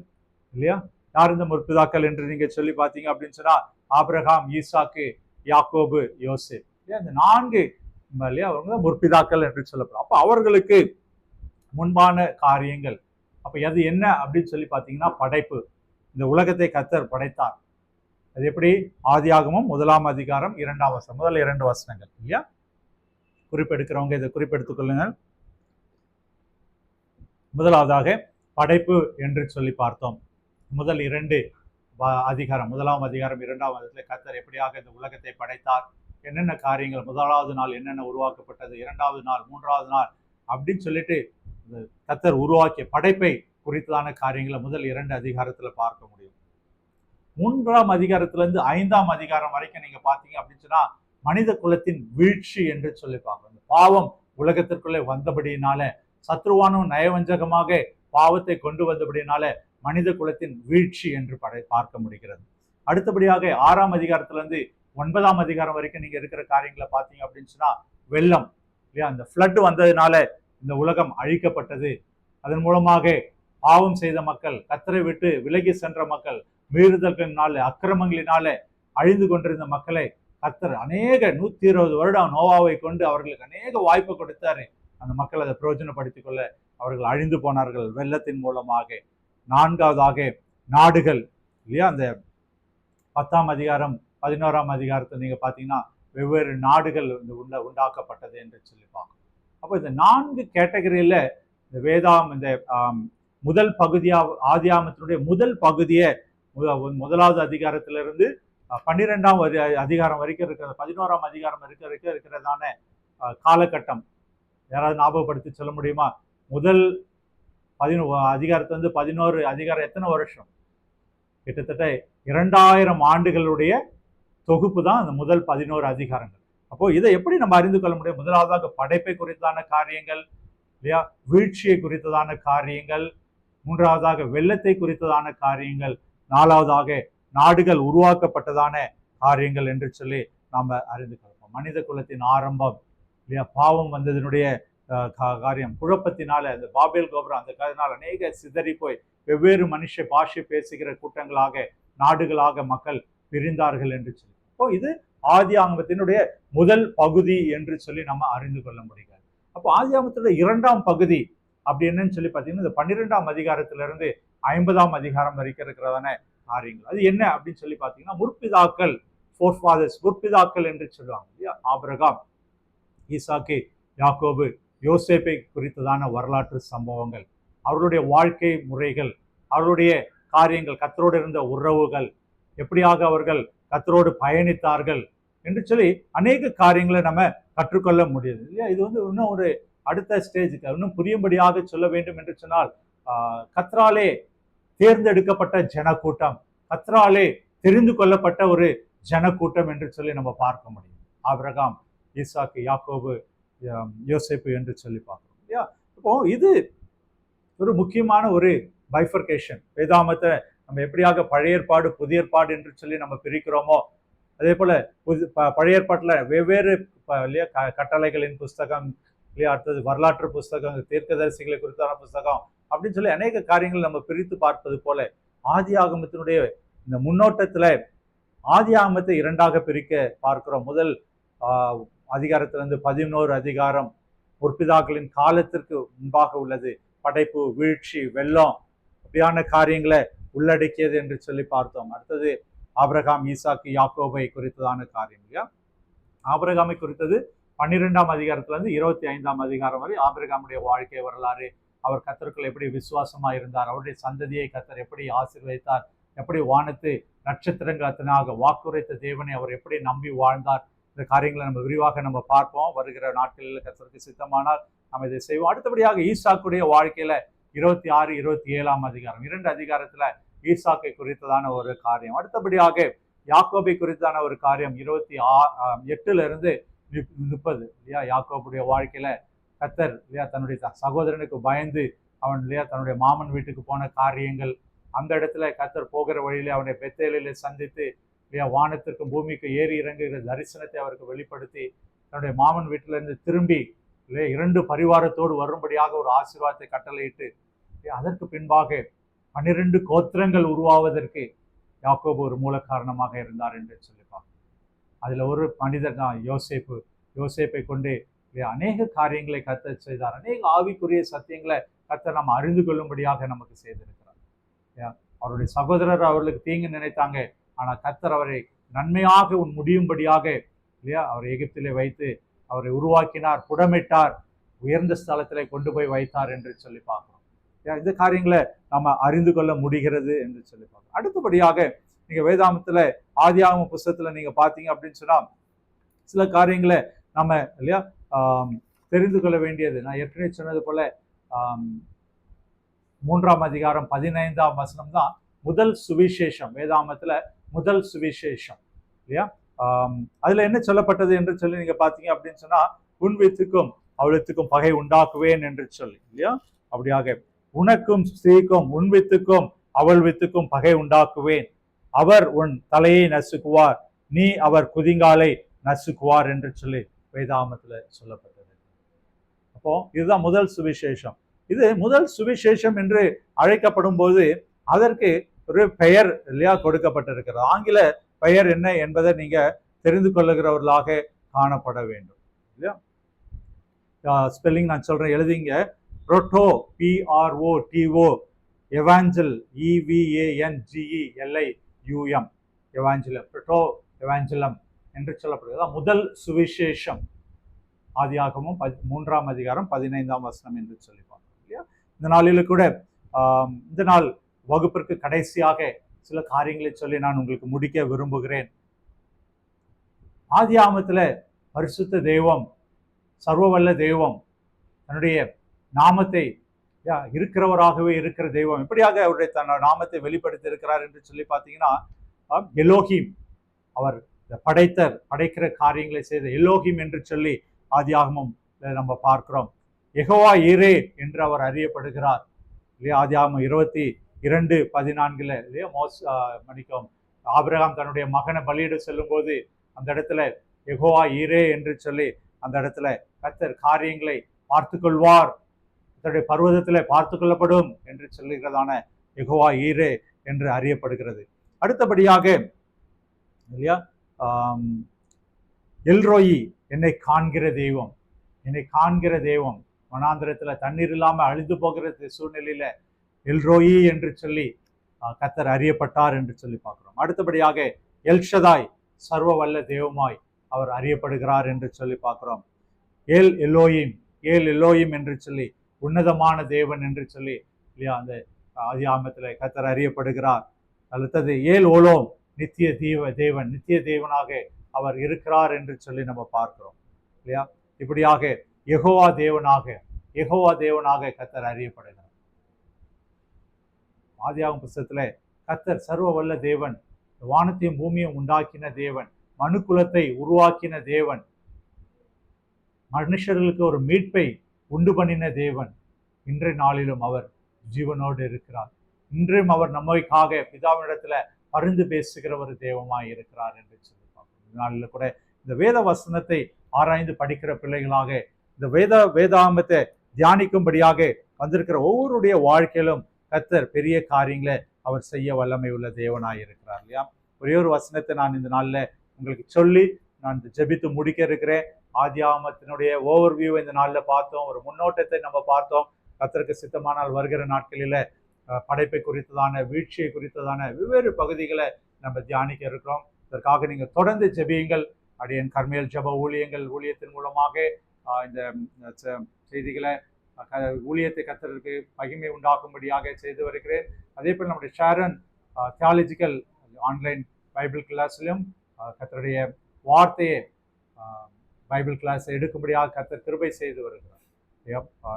இல்லையா, யார் இந்த முற்பிதாக்கள் என்று நீங்க சொல்லி பார்த்தீங்க அப்படின்னு சொன்னா ஆபிரகாம், ஈசாக்கு, யாக்கோபு, யோசேப், இந்த 4 இல்லையா அவங்க தான் முற்பிதாக்கள் என்று சொல்லப்படும். அப்ப அவர்களுக்கு முன்பான காரியங்கள் அப்ப அது என்ன அப்படின்னு சொல்லி பார்த்தீங்கன்னா படைப்பு. இந்த உலகத்தை கர்த்தர் படைத்தார். அது எப்படி? ஆதியாகமம் 1ஆம் அதிகாரம் 2ஆம் வசனம், முதல் 2 வசனங்கள் இல்லையா. குறிப்பெடுக்கிறவங்க இதை குறிப்பெடுத்துக் கொள்ளுங்கள். முதலாவதாக படைப்பு என்று சொல்லி பார்த்தோம். முதல் 2 அதிகாரம், 1ஆம் அதிகாரம் 2ஆம் அதிகாரத்தில் கர்த்தர் எப்படியாக இந்த உலகத்தை படைத்தார், என்னென்ன காரியங்கள், 1வது நாள் என்னென்ன உருவாக்கப்பட்டது, 2வது நாள், 3வது நாள் அப்படின்னு சொல்லிட்டு கர்த்தர் உருவாக்கிய படைப்பை குறித்ததான காரியங்களை முதல் 2 அதிகாரத்துல பார்க்க முடியும். 3ஆம் அதிகாரத்திலிருந்து 5ஆம் அதிகாரம் வரைக்கும் நீங்க பாத்தீங்க அப்படின்னு சொன்னா மனித குலத்தின் வீழ்ச்சி என்று சொல்லி பார்க்கணும். பாவம் உலகத்திற்குள்ளே வந்தபடியினால, சத்ருவானும் நயவஞ்சகமாக பாவத்தை கொண்டு வந்தபடியினால மனித குலத்தின் வீழ்ச்சி என்று பார்க்க முடிகிறது. அடுத்தபடியாக 6ஆம் அதிகாரத்திலிருந்து 9ஆம் அதிகாரம் வரைக்கும் நீங்க இருக்கிற காரியங்களை பார்த்தீங்க அப்படின்னு சொன்னா வெள்ளம் இல்லையா, அந்த ஃப்ளட் வந்ததுனால இந்த உலகம் அழிக்கப்பட்டது. அதன் மூலமாக பாவம் செய்த மக்கள், கர்த்தரை விட்டு விலகி சென்ற மக்கள், மீறுதல்களினால அக்கிரமங்களினால அழிந்து கொண்டிருந்த மக்களை கர்த்தர் அநேக 120 வருடம் நோவாவை கொண்டு அவர்களுக்கு அநேக வாய்ப்பு கொடுத்தாரு. அந்த மக்கள் அதை பிரயோஜனப்படுத்திக் கொள்ள அவர்கள் அழிந்து போனார்கள் வெள்ளத்தின் மூலமாக. 4வதாக நாடுகள் இல்லையா, அந்த 10ஆம் அதிகாரம் 11ஆம் அதிகாரத்தை நீங்க பாத்தீங்கன்னா வெவ்வேறு நாடுகள் உண்டாக்கப்பட்டது என்று சொல்லி பார்க்கணும். அப்போ இந்த 4 கேட்டகரியில இந்த வேதாம் இந்த முதல் பகுதியா ஆதியாகமத்தினுடைய முதல் பகுதியை 1வது அதிகாரத்திலிருந்து 12ஆம் அதிகாரம் வரைக்கும் இருக்கிற 11ஆம் அதிகாரம் இருக்கிறதான காலகட்டம் யாராவது ஞாபகப்படுத்தி சொல்ல முடியுமா? முதல் 11 அதிகாரத்திலிருந்து 11 அதிகாரம் எத்தனை வருஷம்? கிட்டத்தட்ட 2000 ஆண்டுகளுடைய தொகுப்பு தான் அந்த முதல் 11 அதிகாரங்கள். அப்போ இதை எப்படி நம்ம அறிந்து கொள்ள முடியும்? முதலாவதாக படைப்பை குறித்தான காரியங்கள் இல்லையா, வீழ்ச்சியை குறித்ததான காரியங்கள், 3வதாக வெள்ளத்தை குறித்ததான காரியங்கள், 4வதாக நாடுகள் உருவாக்கப்பட்டதான காரியங்கள் என்று சொல்லி நாம அறிந்து கொள்வோம். மனித குலத்தின் ஆரம்பம் இல்லையா, பாவம் வந்ததனுடைய காரியம், குழப்பத்தினால அந்த பாபேல் கோபுரம் அந்த காரணத்தினால் அநேக சிதறி போய் வெவ்வேறு மனுஷ பாஷை பேசுகிற கூட்டங்களாக நாடுகளாக மக்கள் பிரிந்தார்கள் என்று சொல்லி. இப்போ இது ஆதி ஆகமத்தினுடைய முதல் பகுதி என்று சொல்லி நம்ம அறிந்து கொள்ள முடியாது. அப்போ ஆதி ஆகமத்தினுடைய இரண்டாம் பகுதி அப்படி என்னன்னு சொல்லி பார்த்தீங்கன்னா, இந்த 12ஆம் அதிகாரத்திலிருந்து 50ஆம் அதிகாரம் வரைக்கும் இருக்கிறதான காரியங்கள். அது என்ன அப்படின்னு சொல்லி பார்த்தீங்கன்னா, முற்பிதாக்கள், ஃபோர் ஃபாதர்ஸ், முற்பிதாக்கள் என்று சொல்லுவாங்க இல்லையா, ஆபிரகாம், ஈசாக்கு, யாக்கோபு, யோசேப்பை குறித்ததான வரலாற்று சம்பவங்கள், அவர்களுடைய வாழ்க்கை முறைகள், அவர்களுடைய காரியங்கள், கர்த்தரோடு இருந்த உறவுகள், எப்படியாக அவர்கள் கர்த்தரோடு பயணித்தார்கள் என்று சொல்லி அநேக காரியங்களை நம்ம கற்றுக்கொள்ள முடியுது இல்லையா. இது வந்து இன்னும் ஒரு அடுத்த ஸ்டேஜுக்கு இன்னும் புரியும்படியாக சொல்ல வேண்டும் என்று சொன்னால், கர்த்தராலே தேர்ந்தெடுக்கப்பட்ட ஜனக்கூட்டம், கர்த்தராலே தெரிந்து கொள்ளப்பட்ட ஒரு ஜனக்கூட்டம் என்று சொல்லி நம்ம பார்க்க முடியும். ஆபிரகாம், ஈசாக்கு, யாக்கோபு, யோசேப்பு என்று சொல்லி பார்க்கிறோம் இல்லையா. இப்போ இது ஒரு முக்கியமான ஒரு பைஃபர்கேஷன். வேதாமத்தை நம்ம எப்படியாக பழைய ஏற்பாடு புதிய ஏற்பாடு என்று சொல்லி நம்ம பிரிக்கிறோமோ, அதே போல பழைய ஏற்பாட்டில் வெவ்வேறு இல்லையா கட்டளைகளின் புஸ்தகம் இல்லையா, அடுத்தது வரலாற்று புஸ்தகம், தீர்க்கதரிசிகளை குறித்தான புஸ்தகம் அப்படின்னு சொல்லி அநேக காரியங்கள் நம்ம பிரித்து பார்ப்பது போல, ஆதி ஆகமத்தினுடைய இந்த முன்னோட்டத்துல ஆதி ஆகமத்தை இரண்டாக பிரிக்க பார்க்கிறோம். முதல் அதிகாரத்திலிருந்து 11 அதிகாரம் முற்பிதாக்களின் காலத்திற்கு முன்பாக உள்ளது. படைப்பு, வீழ்ச்சி, வெள்ளம் அப்படியான காரியங்களை உள்ளடக்கியது என்று சொல்லி பார்த்தோம். அடுத்தது ஆபிரகாம், ஈசாக்கு, யாக்கோபை குறித்ததான காரியம் இல்லையா. ஆபிரகாமை குறித்தது 12ஆம் அதிகாரத்திலிருந்து 25ஆம் அதிகாரம் வரை ஆபிரகாமுடைய வாழ்க்கை வரலாறு, அவர் கர்த்தருக்குள் எப்படி விசுவாசமா இருந்தார், அவருடைய சந்ததியை கர்த்தர் எப்படி ஆசீர்வதித்தார், எப்படி வானத்து நட்சத்திரங்களாக வாக்குரைத்த தேவனை அவர் எப்படி நம்பி வாழ்ந்தார், இந்த காரியங்களை நம்ம விரிவாக நம்ம பார்ப்போம். வருகிற நாட்களில் கர்த்தருக்கு சித்தமானால் நம்ம இதை செய்வோம். அடுத்தபடியாக ஈசாக்குடைய வாழ்க்கையில 26, 27ஆம் அதிகாரம், 2 அதிகாரத்துல ஈசாக்கை குறித்ததான ஒரு காரியம். அடுத்தபடியாக யாக்கோபை குறித்தான ஒரு காரியம் 28 30 இல்லையா. யாக்கோபுடைய வாழ்க்கையில கர்த்தர் இல்லையா தன்னுடைய சகோதரனுக்கு பயந்து அவன் இல்லையா தன்னுடைய மாமன் வீட்டுக்கு போன காரியங்கள், அந்த இடத்துல கர்த்தர் போகிற வழியில அவனை பெத்தேலில சந்தித்து இல்லையா வானத்திற்கும் பூமிக்கு ஏறி இறங்குகிற தரிசனத்தை அவருக்கு வெளிப்படுத்தி தன்னுடைய மாமன் வீட்டில இருந்து திரும்பி இல்லையா 2 பரிவாரத்தோடு வரும்படியாக ஒரு ஆசீர்வாதத்தை கட்டளையிட்டு, அதற்கு பின்பாக 12 கோத்திரங்கள் உருவாவதற்கு யாக்கோபு ஒரு மூல காரணமாக இருந்தார் என்று சொல்லிப்பாங்க. அதுல ஒரு மனிதர் தான் யோசேப்பு. யோசேப்பை கொண்டு அநேக காரியங்களை கர்த்தர் செய்தார். அநேக ஆவிக்குரிய சத்தியங்களை கர்த்தர் நாம் அறிந்து கொள்ளும்படியாக நமக்கு செய்திருக்கிறார். அவருடைய சகோதரர் அவர்களுக்கு தீங்கு நினைத்தாங்க, ஆனா கர்த்தர் அவரை நன்மையாக முடியும்படியாக இல்லையா அவரை எகிப்திலே வைத்து அவரை உருவாக்கினார், புடமிட்டார், உயர்ந்த ஸ்தலத்திலே கொண்டு போய் வைத்தார் என்று சொல்லி பார்க்கிறோம். இந்த காரியங்களை நம்ம அறிந்து கொள்ள முடிகிறது என்று சொல்லி பார்க்கிறோம். அடுத்தபடியாக நீங்க வேதாமத்துல ஆதியாகம புஸ்தகத்துல நீங்க பாத்தீங்க அப்படின்னு சொன்னா சில காரியங்களை நம்ம இல்லையா தெரிந்து கொள்ள வேண்டியது. நான் ஏற்கனவே சொன்னது போல 3ஆம் அதிகாரம் 15ஆம் வசனம் தான் முதல் சுவிசேஷம். வேதாமத்துல முதல் சுவிசேஷம் இல்லையா. அதுல என்ன சொல்லப்பட்டது என்று சொல்லி நீங்க பாத்தீங்க அப்படின்னு சொன்னா, உன் வித்துக்கும் அவளுக்கும் பகை உண்டாக்குவேன் என்று சொல்லி இல்லையா. அப்படியாக உனக்கும் ஸ்திரீக்கும் உன் வித்துக்கும் அவள் வித்துக்கும் பகை உண்டாக்குவேன், அவர் உன் தலையை நசுக்குவார், நீ அவர் குதிங்காலை நசுக்குவார் என்று சொல்லி வேதாமத்துல சொல்லப்பட்டது. அப்போ இதுதான் முதல் சுவிசேஷம். இது முதல் சுவிசேஷம் என்று அழைக்கப்படும் போது அதற்கு ஒரு பெயர் இல்லையா கொடுக்கப்பட்டிருக்கிறது. ஆங்கில பெயர் என்ன என்பதை நீங்க தெரிந்து கொள்ளுகிறவர்களாக காணப்பட வேண்டும் இல்லையா. ஸ்பெல்லிங் நான் சொல்றேன், எழுதிங்க. புரோட்டோ, PROTO, எவாஞ்சல், EVANGELIUM, எவாஞ்சலம், புரோட்டோ எவாஞ்சலம் என்று சொல்லப்படுகிறது. முதல் சுவிசேஷம். ஆதியாகமம் 3ஆம் அதிகாரம் 15ஆம் வசனம் என்று சொல்லி பார்க்கிறோம் இல்லையா. இந்த நாளில கூட இந்த நாள் வகுப்பிற்கு கடைசியாக சில காரியங்களை சொல்லி நான் உங்களுக்கு முடிக்க விரும்புகிறேன். ஆதியாகமத்துல பரிசுத்த தெய்வம், சர்வவல்ல தெய்வம் தன்னுடைய நாமத்தை இருக்கிறவராகவே இருக்கிற தெய்வம் எப்படியாக அவருடைய தன் நாமத்தை வெளிப்படுத்தி இருக்கிறார் என்று சொல்லி பார்த்தீங்கன்னா, எலோஹிம், அவர் படைக்கிற காரியங்களை செய்த எலோஹிம் என்று சொல்லி ஆதியாகமம் நம்ம பார்க்கிறோம். யெகோவா ஈரே என்று அவர் அறியப்படுகிறார் இல்லையா. ஆதியாகமம் 22:14 இல்லையா மன்னிக்கவும், ஆபிரகாம் தன்னுடைய மகனை பலியிட செல்லும் போது அந்த இடத்துல யெகோவா ஈரே என்று சொல்லி அந்த இடத்துல கர்த்தர் காரியங்களை பார்த்து கொள்வார், கர்த்தருடைய பர்வதத்திலே பார்த்து கொள்ளப்படும் என்று சொல்லுகிறதான யெகோவா ஈரே என்று அறியப்படுகிறது. அடுத்தபடியாக இல்லையா, எல்ரோயி, என்னை காண்கிற தெய்வம், என்னை காண்கிற தெய்வம். வனாந்திரத்துல தண்ணீர் இல்லாம அழிந்து போகிற சூழ்நிலையில எல்ரோயி என்று சொல்லி கர்த்தர் அறியப்பட்டார் என்று சொல்லி பார்க்கிறோம். அடுத்தபடியாக எல்ஷதாய், சர்வ வல்ல தெய்வமாய் அவர் அறியப்படுகிறார் என்று சொல்லி பார்க்கிறோம். ஏல் எல்லோயிம், ஏல் எல்லோயிம் என்று சொல்லி உன்னதமான தேவன் என்று சொல்லி இல்லையா அந்த ஆதியாகமத்திலே கர்த்தர் அறியப்படுகிறார். அடுத்தது ஏல் ஓலோம், நித்திய தேவன், நித்திய தேவனாக அவர் இருக்கிறார் என்று சொல்லி நம்ம பார்க்கிறோம் இல்லையா. இப்படியாக யெகோவா தேவனாக கர்த்தர் அறியப்படுகிறார். ஆதியாகம புத்தகத்துல கர்த்தர் சர்வ வல்ல தேவன், வானத்தையும் பூமியும் உண்டாக்கின தேவன், மனுக்குலத்தை உருவாக்கின தேவன், மனுஷர்களுக்கு ஒரு மீட்பை உண்டு பண்ணின தேவன், இன்றைய நாளிலும் அவர் ஜீவனோடு இருக்கிறார். இன்றும் அவர் நம்மைக்காக பிதாவினிடத்துல பரிந்து பேசுகிற ஒரு தெய்வமாய் இருக்கிறார் என்று சொல்லி பார்க்கிறோம். இந்த நாளில் கூட இந்த வேத வசனத்தை ஆராய்ந்து படிக்கிற பிள்ளைகளாக இந்த வேதாகமத்தை தியானிக்கும்படியாக வந்திருக்கிற ஒவ்வொருடைய வாழ்க்கையிலும் கர்த்தர் பெரிய காரியங்களை அவர் செய்ய வல்லமை உள்ள தேவனாய் இருக்கிறார் இல்லையா. ஒரே ஒரு வசனத்தை நான் இந்த நாளில் உங்களுக்கு சொல்லி நான் ஜெபித்து முடிக்க இருக்கிறேன். ஆதியாகமத்தினுடைய ஓவர்வியூ இந்த நாளில் பார்த்தோம், ஒரு முன்னோட்டத்தை நம்ம பார்த்தோம். கர்த்தருக்கு சித்தமானால் வருகிற நாட்களில் படைப்பை குறித்ததான, வீழ்ச்சியை குறித்ததான வெவ்வேறு பகுதிகளை நம்ம தியானிக்க இருக்கிறோம். இதற்காக நீங்கள் தொடர்ந்து ஜெபியுங்கள். அடியன் கர்மேல் ஜெப ஊழியத்தின் மூலமாக இந்த செய்திகளை ஊழியத்தை கர்த்தருக்கு மகிமை உண்டாக்கும்படியாக செய்து வருகிறேன். அதே போல் நம்முடைய ஷாரன் தியாலஜிக்கல் ஆன்லைன் பைபிள் கிளாஸ்லையும் கர்த்தருடைய வார்த்தையை பைபிள் கிளாஸ் எடுக்கும்படியாக கர்த்தர் கிருபை செய்து வருகிறார்.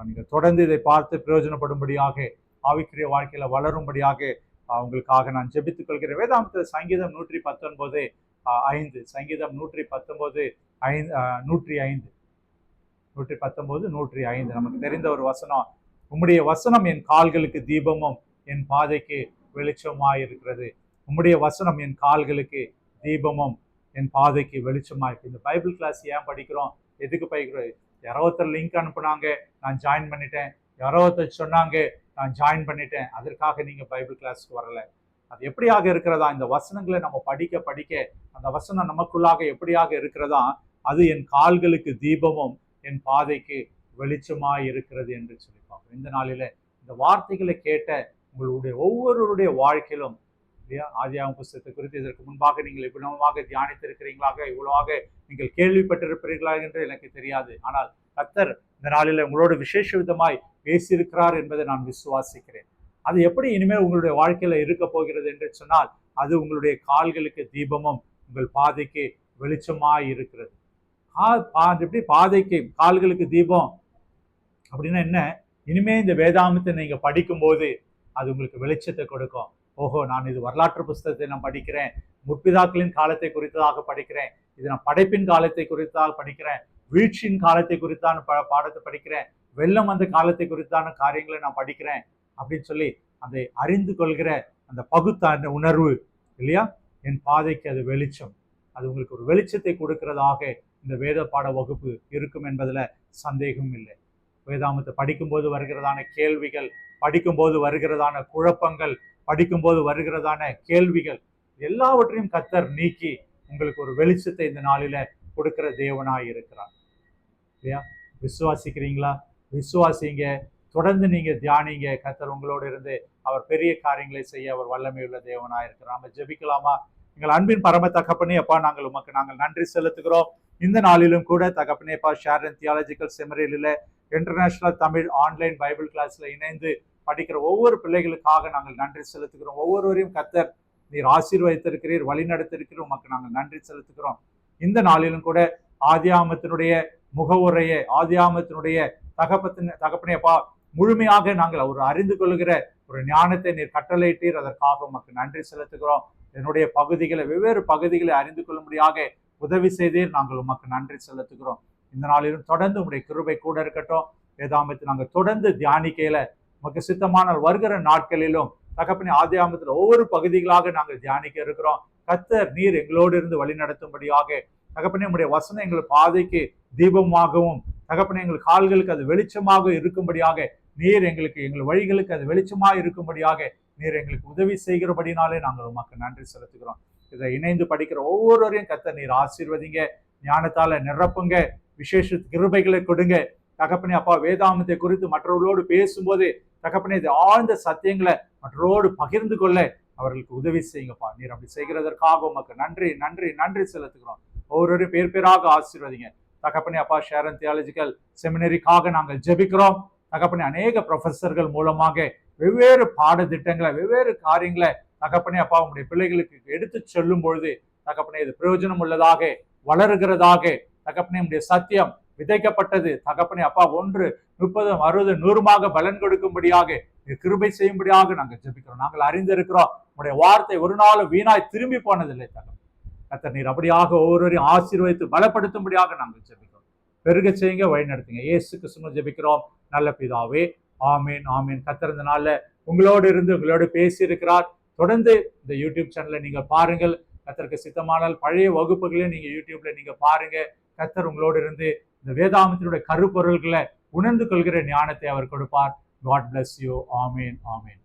நீங்கள் தொடர்ந்து இதை பார்த்து பிரயோஜனப்படும்படியாக, ஆவிக்குரிய வாழ்க்கையில வளரும்படியாக உங்களுக்காக நான் ஜெபித்துக் கொள்கிறேன். வேதாகமத்தில் சங்கீதம் 119:5, சங்கீதம் 119:105 நமக்கு தெரிந்த ஒரு வசனம். உம்முடைய வசனம் என் கால்களுக்கு தீபமும் என் பாதைக்கு வெளிச்சமாய் இருக்கிறது. உம்முடைய வசனம் என் கால்களுக்கு தீபமும் என் பாதைக்கு வெளிச்சமாய் இருக்கு. இந்த பைபிள் கிளாஸ் ஏன் படிக்கிறோம், எதுக்கு படிக்கிறோம்? யாரோ ஒருத்தர் லிங்க் அனுப்புனாங்க, நான் ஜாயின் பண்ணிட்டேன். யாரோ ஒருத்தர் சொன்னாங்க, நான் ஜாயின் பண்ணிட்டேன். அதற்காக நீங்க பைபிள் கிளாஸ்க்கு வரல. அது எப்படியாக இருக்கிறதா? இந்த வசனங்களை நம்ம படிக்க படிக்க அந்த வசனம் நமக்குள்ளாக எப்படியாக இருக்கிறதா, அது என் கால்களுக்கு தீபமும் என் பாதைக்கு வெளிச்சமாய் இருக்கிறது என்று சொல்லி பார்க்கிறோம். இந்த நாளில இந்த வார்த்தைகளை கேட்ட உங்களுடைய ஒவ்வொருவருடைய வாழ்க்கையிலும் இல்லையா, ஆதியாகம புத்தகத்தை குறித்து இதற்கு முன்பாக நீங்கள் இவ்வளவாக தியானித்திருக்கிறீங்களாக, இவ்வளவாக நீங்கள் கேள்விப்பட்டிருப்பீர்களா என்று எனக்கு தெரியாது. ஆனால் கர்த்தர் இந்த நாளில் உங்களோடு விசேஷ விதமாய் பேசியிருக்கிறார் என்பதை நான் விசுவாசிக்கிறேன். அது எப்படி இனிமேல் உங்களுடைய வாழ்க்கையில இருக்க போகிறது என்று சொன்னால், அது உங்களுடைய கால்களுக்கு தீபமும் உங்கள் பாதைக்கு வெளிச்சமாய் இருக்கிறது. எப்படி பாதைக்கு கால்களுக்கு தீபம் அப்படின்னா என்ன? இனிமே இந்த வேதாகமத்தை நீங்க படிக்கும்போது அது உங்களுக்கு வெளிச்சத்தை கொடுக்கும். ஓஹோ, நான் இது வரலாற்று புஸ்தகத்தை நான் படிக்கிறேன், முற்பிதாக்களின் காலத்தை குறித்ததாக படிக்கிறேன், இது நான் படைப்பின் காலத்தை குறித்தாக படிக்கிறேன், வீழ்ச்சியின் காலத்தை குறித்தான பாடத்தை படிக்கிறேன், வெள்ளம் அந்த காலத்தை குறித்தான காரியங்களை நான் படிக்கிறேன் அப்படின்னு சொல்லி அதை அறிந்து கொள்கிற அந்த பகுத்தான உணர்வு இல்லையா, என் பாதைக்கு அது வெளிச்சம். அது உங்களுக்கு ஒரு வெளிச்சத்தை கொடுக்கிறதாக இந்த வேத பாட வகுப்பு இருக்கும் என்பதுல சந்தேகம் இல்லை. வேதாகமத்தை படிக்கும்போது வருகிறதான கேள்விகள், படிக்கும்போது வருகிறதான குழப்பங்கள், படிக்கும்போது வருகிறதான கேள்விகள் எல்லாவற்றையும் கர்த்தர் நீக்கி உங்களுக்கு ஒரு வெளிச்சத்தை இந்த நாளில கொடுக்கிற தேவனாய் இருக்கிறார் இல்லையா. விசுவாசிக்கிறீங்களா? விசுவாசிங்க, தொடர்ந்து நீங்க தியானிங்க. கர்த்தர் உங்களோடு இருந்து அவர் பெரிய காரியங்களை செய்ய அவர் வல்லமையுள்ள தேவனாய் இருக்கிறார். நம்ம ஜெபிக்கலாமா? எங்கள் அன்பின் பரம தகப்பனே, அப்பா, நாங்கள் நன்றி செலுத்துகிறோம். இந்த நாளிலும் கூட தகப்பனே அப்பா, ஷாரன் தியாலஜிக்கல் செமினரியில இன்டர்நேஷனல் தமிழ் ஆன்லைன் பைபிள் கிளாஸ்ல இணைந்து படிக்கிற ஒவ்வொரு பிள்ளைகளுக்காக நாங்கள் நன்றி செலுத்துகிறோம். ஒவ்வொருவரையும் கர்த்தர் நீர் ஆசீர்வதித்திருக்கிறீர், வழி நடத்திருக்கிறீர். உமக்கு நாங்கள் நன்றி செலுத்துகிறோம். இந்த நாளிலும் கூட ஆதியாகமத்தினுடைய முகவுரையை, ஆதியாகமத்தினுடைய தகப்பனேப்பா முழுமையாக நாங்கள் ஒரு அறிந்து கொள்கிற ஒரு ஞானத்தை நீர் கட்டளையிட்டீர். அதற்காக உமக்கு நன்றி செலுத்துகிறோம். என்னுடைய பகுதிகளை, வெவ்வேறு பகுதிகளை அறிந்து கொள்ளும்படியாக உதவி செய்தீர். நாங்கள் உமக்கு நன்றி செலுத்துகிறோம். இந்த நாளிலும் தொடர்ந்து உங்களுடைய கிருபை கூட இருக்கட்டும். வேதாகமத்தை நாங்கள் தொடர்ந்து தியானிக்கையில உமக்கு சித்தமான வருகிற நாட்களிலும் தகப்பனே ஆதியாகமத்தில் ஒவ்வொரு பகுதிகளாக நாங்கள் தியானிக்க இருக்கிறோம். கர்த்தர் நீர் எங்களோடு இருந்து வழி நடத்தும்படியாக தகப்பனே உங்களுடைய வசனம் எங்கள் பாதைக்கு தீபமாகவும் தகப்பனே எங்கள் கால்களுக்கு அது வெளிச்சமாக இருக்கும்படியாக நீர் எங்களுக்கு எங்கள் வழிகளுக்கு அது வெளிச்சமாக இருக்கும்படியாக நீர் எங்களுக்கு உதவி செய்கிறபடினாலே நாங்கள் உமக்கு நன்றி செலுத்துகிறோம். இதை இணைந்து படிக்கிற ஒவ்வொருவரையும் கர்த்தர் நீர் ஆசீர்வதிங்க, ஞானத்தால நிரப்புங்க, விசேஷ கிருபைகளை கொடுங்க தகப்பனே. அப்பா, வேதாமத்தை குறித்து மற்றவர்களோடு பேசும்போது தகப்பனே இது ஆழ்ந்த சத்தியங்களை மற்றவரோடு பகிர்ந்து கொள்ள அவர்களுக்கு உதவி செய்யுங்கப்பா. நீர் அப்படி செய்கிறதற்காக உமக்கு நன்றி நன்றி நன்றி செலுத்துகிறோம். ஒவ்வொருவரையும் பேர் பேராக ஆசீர்வதிங்க தகப்பனே. அப்பா, ஷாரோன் தியாலஜிக்கல் செமினரிக்காக நாங்கள் ஜெபிக்கிறோம் தகப்பனே. அநேக ப்ரொஃபஸர்கள் மூலமாக வெவ்வேறு பாடத்திட்டங்களை வெவ்வேறு காரியங்களை தகப்பனே அப்பா உங்களுடைய பிள்ளைகளுக்கு எடுத்து சொல்லும் பொழுது தகப்பனே இது பிரயோஜனம் உள்ளதாக வளருகிறதாக தகப்பனே உங்களுடைய சத்தியம் விதைக்கப்பட்டது தகப்பனே அப்பா 1, 30, 60, 100 பலன் கொடுக்கும்படியாக கிருபை செய்யும்படியாக நாங்கள் ஜெபிக்கிறோம். நாங்கள் அறிந்திருக்கிறோம் உங்களுடைய வார்த்தை ஒரு நாள் வீணாய் திரும்பி போனதில்லை தகப்பனே. கர்த்தர் நீர் அப்படியாக ஒவ்வொருவரையும் ஆசீர்வதித்து பலப்படுத்தும்படியாக நாங்கள் ஜெபிக்கிறோம். பெருக செய்யுங்க, வழி நடத்துங்க. இயேசு கிறிஸ்துவின் ஜெபிக்கிறோம் நல்ல பிதாவே, ஆமீன் ஆமீன். கர்த்தர் இந்த நாள்ல உங்களோடு இருந்து உங்களோடு பேசி இருக்கிறார். தொடர்ந்து இந்த யூடியூப் சேனலை நீங்க பாருங்கள். கர்த்தருக்கு சித்தமானால் பழைய வகுப்புகளையும் நீங்க யூடியூப்ல நீங்க பாருங்க. கர்த்தர் உங்களோடு இருந்து இந்த வேதாமத்தினுடைய கருப்பொருள்களை உணர்ந்து கொள்கிற ஞானத்தை அவர் கொடுப்பார். God bless you. ஆமீன் ஆமீன்.